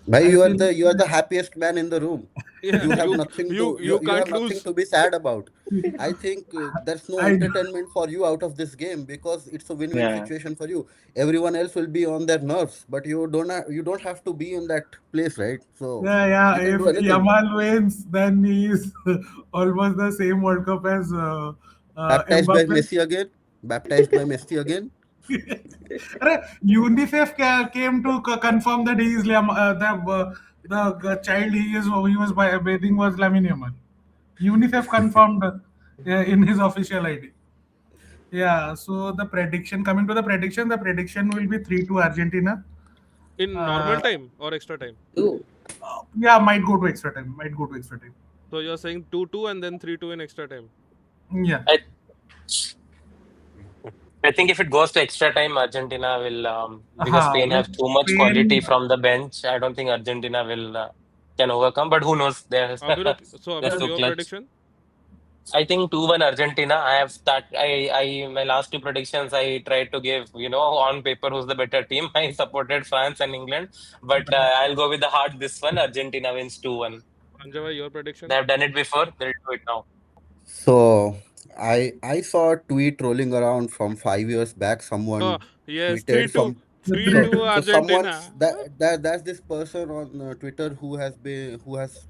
Bhai, I you are feel the happiest man in the room. Yeah, You have nothing to you you have can't nothing lose. to be sad about. I think there's no I entertainment for you out of this game because it's a win-win Yeah. situation for you. Everyone else will be on their nerves, but you don't have to be in that place, right? So yeah. you can If do anything. Yamal wins, then he's almost the same World Cup as Baptized by Mbappe. Messi again. Baptized by Messi again. Arre, UNICEF came to confirm that he is the child he was bathing was Lamine Yamal. UNICEF confirmed in his official ID. Yeah, so the prediction will be 3-2 Argentina. In Uh, normal time or extra time? Ooh. yeah, might go to extra time. Might go to extra time. So you're saying 2-2 and then 3-2 in extra time. Yeah. I I think if it goes to extra time, Argentina will because Spain With have too much quality Spain, from the bench. I don't think Argentina will can overcome. But who knows? They're Abhirup, so they're Abhirup, too your clutch. prediction? I think 2-1 Argentina. I have start. I my last two predictions I tried to give on paper who's the better team. I supported France and England, but I'll go with the heart. This one, Argentina wins 2-1. Anjava, your They prediction? have done it before. They'll do it now. So I saw a tweet rolling around from 5 years back. Oh, Someone yes, tweeted 3-2. some. the So 3-2 3-2. so Argentina. someone's that's this person on Twitter who has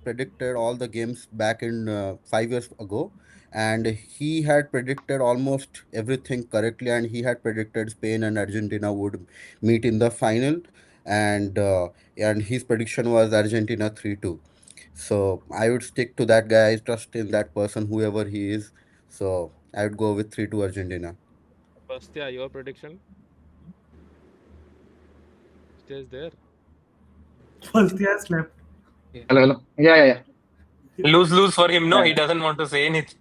predicted all the games back in 5 years ago, and he had predicted almost everything correctly, and he had predicted Spain and Argentina would meet in the final, and uh, and his prediction was Argentina 3-2. So I would stick to that guy. I trust in that person, whoever he is. So I would go with 3-2 Argentina. Bastia, your prediction? Stays there. First year slept. Hello, hello. Yeah. Lose for him. No, Yeah. he doesn't want to say anything.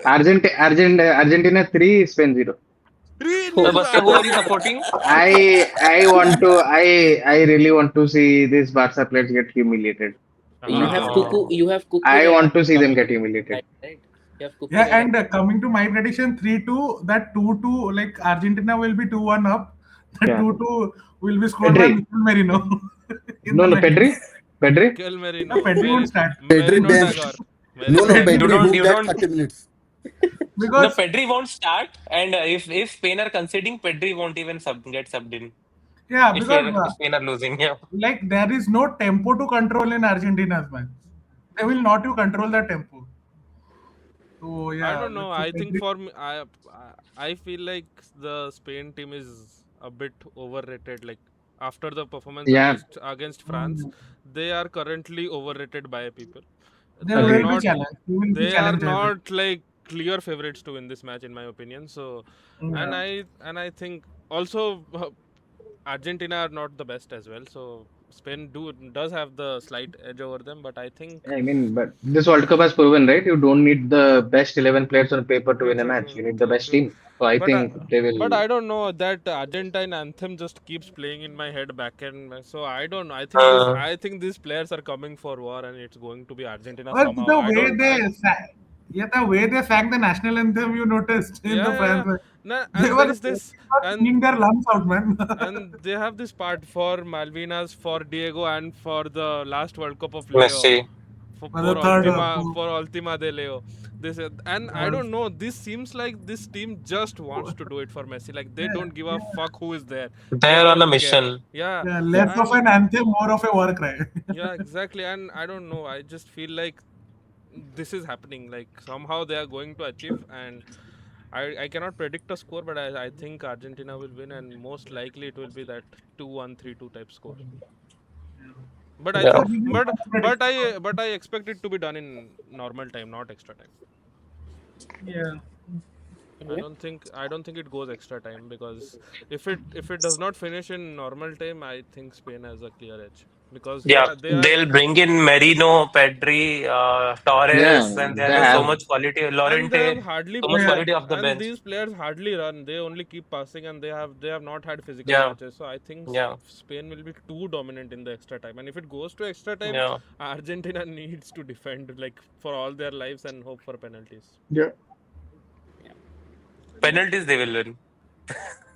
Argentina 3, Spain 0. 3-0 Bastia, who are you Argentina. supporting? I really want to see these Barca players get humiliated. You have Ah, Cuckoo. You have I Cucurella want to see them coming get in humiliated. side, right? You have Yeah, Cucurella. and coming to my prediction, 3-2, that 2-2, like Argentina will be 2-1 up. That Yeah. 2-2 will be scored by Pedri. Mikel Merino in No, the no, 90s. Pedri. Mikel Yeah, Merino. Pedri won't start. Pedri Merino bench. Tagore. No, Merino no, Pedri, You Tagore. Pedri don't will you get don't 30 minutes. No, because Pedri won't start, and if Spain are conceding, Pedri won't even get subbed in. yeah, If because we're if Spain are losing, yeah. like there is no tempo to control in Argentina's match. They will not to control the tempo. So I yeah, don't know. so I think Pedri, for me, I feel like the Spain team is a bit overrated. Like after the performance Yeah. against France, they are currently overrated by people. they They are will Agreed. be not. challenged. They will be They are challenged, I think. not like clear favorites to win this match, in my opinion. So, and Yeah. I think also Argentina are not the best as well. So Spain does have the slight edge over them, but I think I mean, but this World Cup has proven, right? You don't need the best 11 players on paper to win a match. exactly, You need the true, best true. team. So I But think they but will. I don't know that Argentine anthem just keeps playing in my head back and so I don't know. Uh, I think these players are coming for war and it's going to be Argentina But somehow. the I way don't. I yeah, the way they sang the national anthem, you noticed in the Yeah. France, Nah, they and were there is this and singing their lungs out, man. they have this part for Malvinas, for Diego, and for the last World Cup of Leo. Messi. For the third, For Ultima de Leo. This and I uh, don't know. This seems like this team just wants to do it for Messi. Like they don't give a yeah, fuck who is there. They They're on a don't care. mission. Yeah, yeah, less of and an anthem, more of a war cry. yeah, exactly. And I don't know. I just feel like this is happening. Like somehow they are going to achieve, and I cannot predict a score, but I think Argentina will win, and most likely it will be that 2-1, 3-2 type score. But I Yeah. think, So this is my prediction. but I expect it to be done in normal time, not extra time. Yeah. I don't think it goes extra time because if it does not finish in normal time, I think Spain has a clear edge because Yeah, they are they'll bring in Merino, Pedri, Yeah, Torres, and they they have so have. much quality. and they have Lorente, hardly so much Yeah. played quality off the and bench. these players hardly run. They only keep passing and they have not had physical Yeah, matches. So I think yeah, Spain will be too dominant in the extra time. And if it goes to extra time, yeah. Argentina needs to defend like for all their lives and hope for penalties. Yeah. Penalties they will win.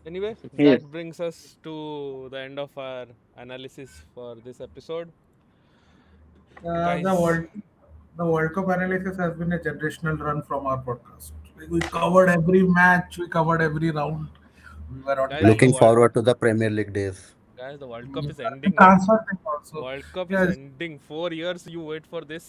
Anyway, Yes. that brings us to the end of our analysis for this episode. The Guys, world. The World Cup analysis has been a generational run from our podcast. Like we covered every match, we covered every round. We were on Guys, time. Looking forward to the Premier League days. the World Cup is The ending now. transfer thing also. World Cup is Yes. ending. 4 years you wait for this,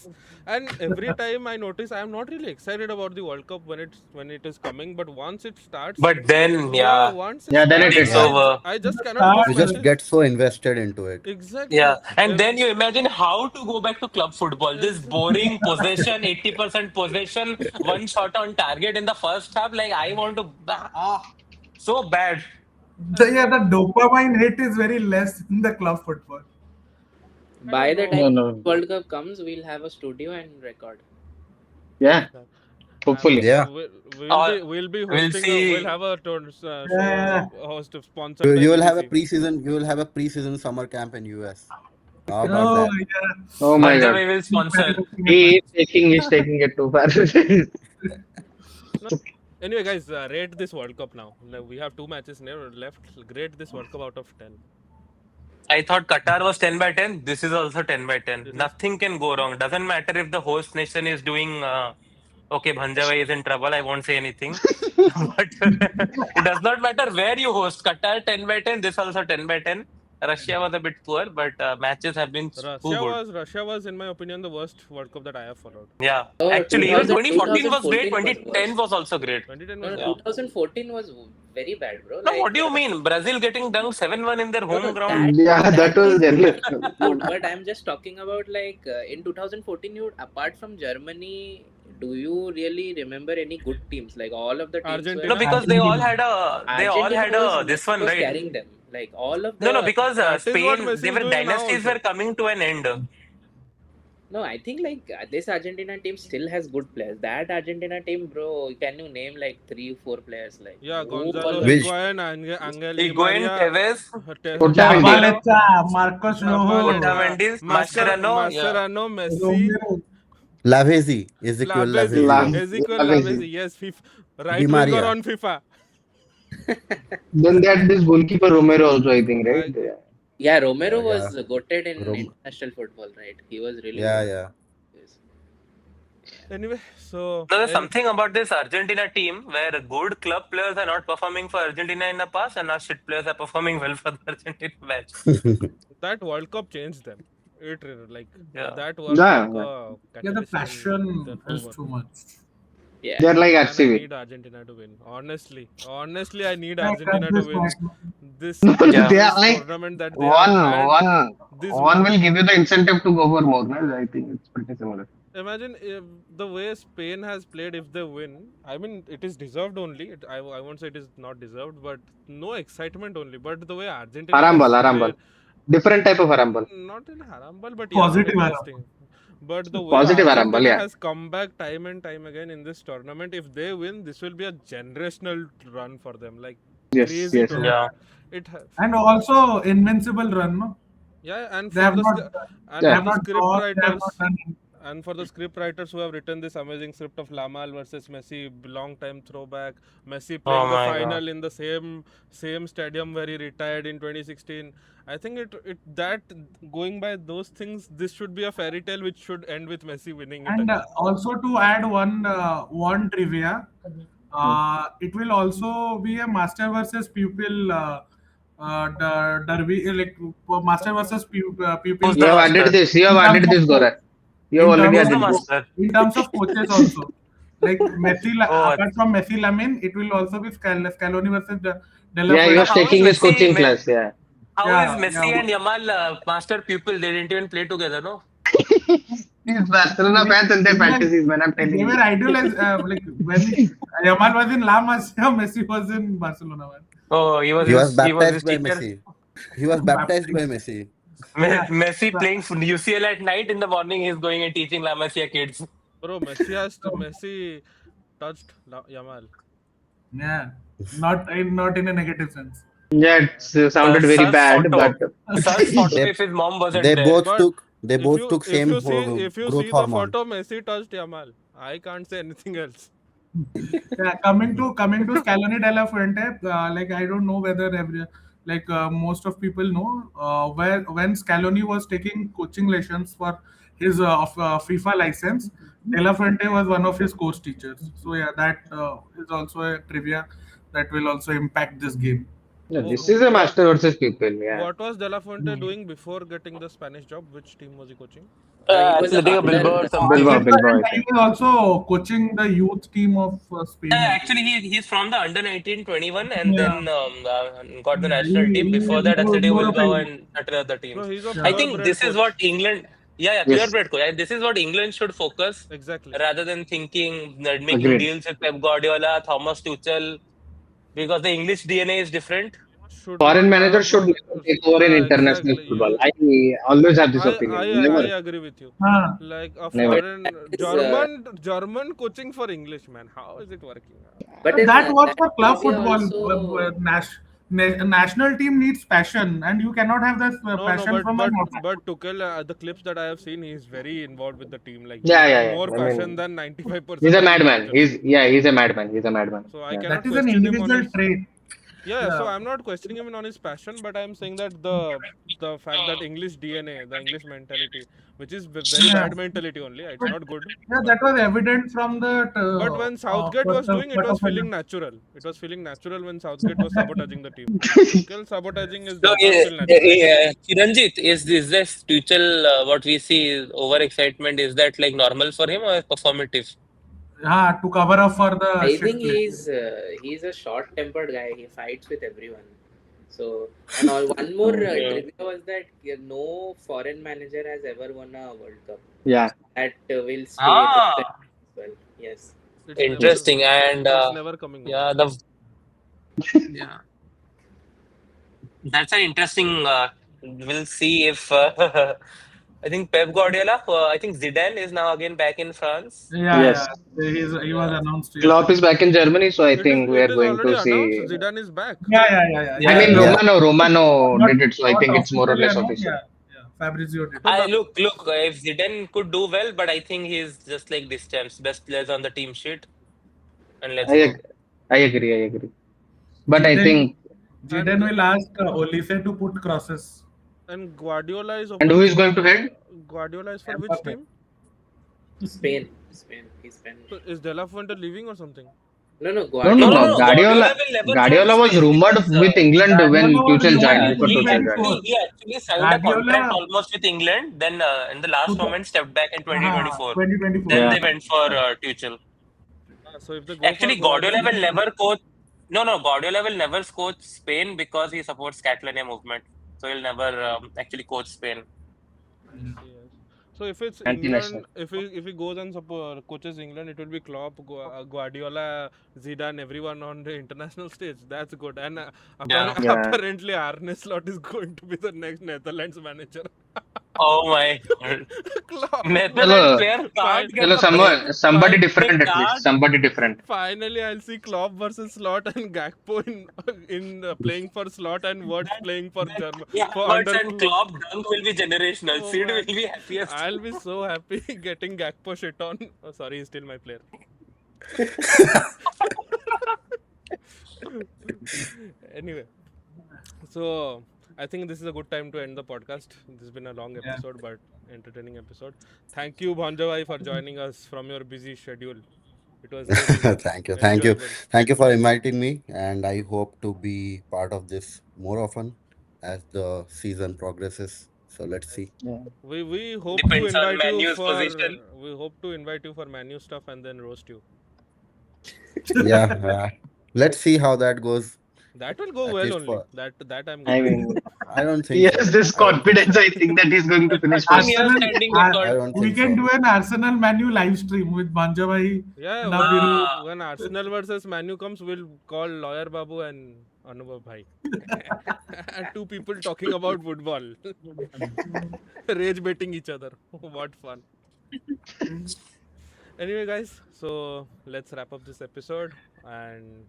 and every time I notice I am not really excited about the World Cup when it is coming. But once it starts, But then, yeah, yeah, once it Yeah, then then it starts, it's hits. over. I just cannot Start, miss You just matches. get so invested into it. Yeah, Exactly. and then you imagine how to go back to club football. This Ex- boring possession, 80% possession, one shot on target in the first half. Like, I want to, so bad. the dopamine hit is very less in the club football. I By don't the know. No, time no. World Cup comes, we'll have a studio and record. Yeah, hopefully. Yeah. We'll We'll be hosting we'll see. have a Yeah. show host sponsored by You will have a BBC. preseason. You will have a preseason summer camp in US. How about Oh that? yeah. Oh my God. Banjawai will sponsor. He's taking it too far. No. Anyway, guys, rate this World Cup now. We have 2 matches left. Rate this World Cup out of 10. I thought Qatar was 10 by 10. This is also 10 by 10. This is Nothing can go wrong. Doesn't matter if the host nation is doing, okay, Bhanjawai is in trouble. I won't say anything. But it does not matter where you host. Qatar 10 by 10. This also 10 by 10. Russia was a bit poor, but matches have been too good. Russia was, in my opinion, the worst World Cup that I have followed. Yeah. Oh, Actually, even 2014 was great. 2014 was 2010 was also great. 2010 No, was no, good. 2014 was very bad, bro. No, what do you mean? Brazil getting dunked 7-1 in their home ground? Yeah, that was is generous. good, but I'm just talking about like in 2014, you apart from Germany, do you really remember any good teams? Like all of the teams Argentina. No, were because they all had a Argentina this one, was right? carrying them. Like all of the No, because That is what Spain, Messi they is were doing now dynasties also. were coming to an end. No, I think like this Argentina team still has good players. That Argentina team, bro, can you name like 3-4 players? Like Yeah, who Gonzalo all- Which- Higuain, Angel Di Higuain, Maria, Tevez, Otamendi. Zabaleta, Marcos Rojo, Otamendi, Mascherano, yeah. Mascherano, Messi, Romero. Lavezzi, Ezequiel Lavezzi, Lavezzi, Ezequiel Lavezzi. Lavezzi, yes, right Di winger Maria. on FIFA. Then they had this goalkeeper Romero also, I think, right? Yeah, Romero Yeah, was yeah. goated in Rom- international football, right? He was really Yeah, good. yeah. Yes. Anyway, so There's something about this Argentina team where good club players are not performing for Argentina in the past, and now shit players are performing well for the Argentina match. that World Cup changed them. It like Yeah. that World Yeah, Cup. Yeah, the catalyst in passion their is favor. too much. Yeah. They're like And I RCB. need Argentina to win. Honestly, I need Yeah, Argentina to this win. match. This, Yeah. They are this like tournament that they have had. This one will give you the incentive to go for more. No? I think it's pretty similar. Imagine if the way Spain has played. If they win, I mean, it is deserved only. I won't say it is not deserved, but no excitement only. But the way Argentina Harambal, has Harambal. played, Different type of Harambal. not in harambal, but Positive yeah, harambal. interesting. But the way Positive Argentina harambal, yeah. has come back time and time again in this tournament, if they win, this will be a generational run for them. Like Yes, crazy yes. tournament. Yeah. It ha- And also invincible run, no? yeah, and They for have the not, sc- and they Yeah. have for the not script drawn, they have writers. not done. And for the script writers who have written this amazing script of Lamal versus Messi, long time throwback, Messi playing Oh the my final God. in the same stadium where he retired in 2016. I think it that going by those things, this should be a fairy tale which should end with Messi winning it And again. also to add one trivia, it will also be a master versus pupil derby, like master versus pupil. Who's You the have added master? this. You have In added terms this, of Goura. You have in already Who's terms the of added this. master? in terms of coaches also, like Oh, apart from Messi Lamine, it will also be Scaloni versus De La Yeah, he Fuente. was How is taking his Messi? coaching class. Yeah. How is Yeah, Messi yeah. and Yamal master pupil? They didn't even play together, no? These Barcelona fans and their fantasies, man. I'm telling They were you. idealized like when Yamal was in La Masia, Messi was in Barcelona. Man. Oh, he was He was he was his baptized by teacher. Messi. He was baptized by Messi. Yeah. Messi playing for UCL at night, in the morning he's going and teaching La Masia kids. Bro, Messi touched Yamal. Yeah, not in a negative sense. Yeah, it sounded very Son's bad, photo. but Son's photo They if his mom wasn't they there. both But took they if both you took if same you see growth the hormone. photo, Messi touched Yamal. I can't say anything else. Yeah, coming to Scaloni de la Fuente, like I don't know whether most of people know where when Scaloni was taking coaching lessons for his FIFA license, De La Fuente was one of his course teachers. So yeah, that is also a trivia that will also impact this game. No, Wh- this is a What master versus people. Yeah. what was De La Fuente doing before getting the Spanish job? Which team was he coaching? He was a Athletic butler. Bilbao or Bilbao, something. Bilbao, I He think. was also coaching the youth team of Spain, Yeah, I actually, believe. he's from the under 1921 and Yeah, then got the national team. Before he that, was Athletic more of Bilbao a and certain other So teams. he's a I yeah. think purebred this is what coach. England, yeah, Yes, purebred coach. This is what England should focus Exactly. rather than thinking that making agreed. deals with Pep Guardiola, Thomas Tuchel, because the English DNA is different. Should Foreign not managers have should never take over in yeah, international exactly. football. I always have this opinion. I Never, agree with you. Huh. Like a never. But foreign is German coaching for English, man. How is it working? but in That was that for club trivia football. also. National team needs passion, and you cannot have that No, passion from an outside. but Tuchel, the clips that I have seen, he's very involved with the team. Like he Yeah, has yeah, more yeah. I passion mean, than he's 95% a of the madman. managers. He's a madman. He's a madman. So I Yeah. That cannot is an question him on individual his trait. yeah. So Yeah. I'm not questioning him on his passion, but I'm saying that the fact that English DNA, the English mentality, which is very Yeah. bad mentality only, it's But not good. yeah, But that was evident from the But when Southgate was doing, it was quarterfinal. feeling natural. It was feeling natural when Southgate was sabotaging the team. Tuchel sabotaging So, does not feel natural. Chiranjit, is this Tuchel, what we see, is overexcitement, is that like normal for him or performative? Yeah, to cover up for the I think shit play. he's a short-tempered guy. He fights with everyone. So and all one more Yeah. trivia was that no foreign manager has ever won a World Cup. Yeah. That will stay this Ah, time as well. Yes. interesting. And It's never coming up. yeah, yeah, that's an interesting. We'll see if I think Pep Guardiola. I think Zidane is now again back in France. Yeah, yeah. Yes. He was Yeah, announced Klopp is yesterday. back in Germany, so I think we It are is going already to announced. see. Zidane is back. Yeah. I yeah, mean, yeah. Yeah. Romano Not did it, so I not think it's more or officially less announced. official. Yeah. Fabrizio did So it. I the look. If Zidane could do well, but I think he's just like this champs, best players on the team sheet, and let's I go. ag- I agree. I agree. But I Zidane, think, and Zidane will ask Olise to put crosses. Guardiola is and open who is for going to head? Guardiola is for which Mbappe. team? Spain. He's Spanish. So is De La Fuente leaving or something? No, No, no, No, no, no. no. Guardiola. Guardiola, Guardiola will never coach Guardiola was Spain rumored because with England when Guardiola was Tuchel rumored joined. in Before Tuchel joined. 2024. he actually signed a contract Guardiola, almost with England. Then in the last moment stepped back in 2024. 2024. Then Yeah. they went for Tuchel. So if they go for Actually, Guardiola will Guardiola, never coach. No. Guardiola will never coach Spain because he supports Catalonia movement. So he'll never actually coach Spain. yes. So if it's Anti-national. England, if he goes and coaches England, it will be Klopp, Guardiola, Zidane, everyone on the international stage. That's good. And Yeah. Yeah. apparently Arne Slot is going to be the next Netherlands manager. Oh my God. Klopp, Netherlands Hello, player can't get hello. a break. Somebody They different at least. can't. Somebody different. Finally, I'll see Klopp versus Slot and Gakpo in playing for Slot and Words That playing for that German for Havertz under. and Klopp dunk will be generational. Oh Sid will man, be happiest. I'll be so happy getting Gakpo shit on. Oh, sorry, he's still my player. Anyway, so I think this is a good time to end the podcast. This has been a long Yeah. episode, but entertaining episode. Thank you, Bhanjavai, for joining us from your busy schedule. It was really Thank you. enjoyable. Thank you for inviting me. And I hope to be part of this more often as the season progresses. So let's see. Yeah. We hope to Depends on invite you Manu's for position. Manu stuff and then roast you. Yeah. Let's see how that goes. That will go At well least only. for, That I'm I good with. mean, I don't he think has so. this I don't think confidence. so. I think that he's going to finish 1 first. year Arsenal, standing I record. don't we think can so. do an Arsenal Manu live stream with Banjavai, Yeah, Nabiru. when Arsenal versus Manu comes, we'll call Lawyer Babu and Anubhav Bhai. And two people talking about football. Rage baiting each other. What fun. Anyway, guys, so let's wrap up this episode. And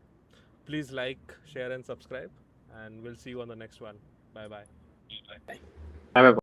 please like, share, and subscribe. And we'll see you on the next one. Bye bye. Bye bye.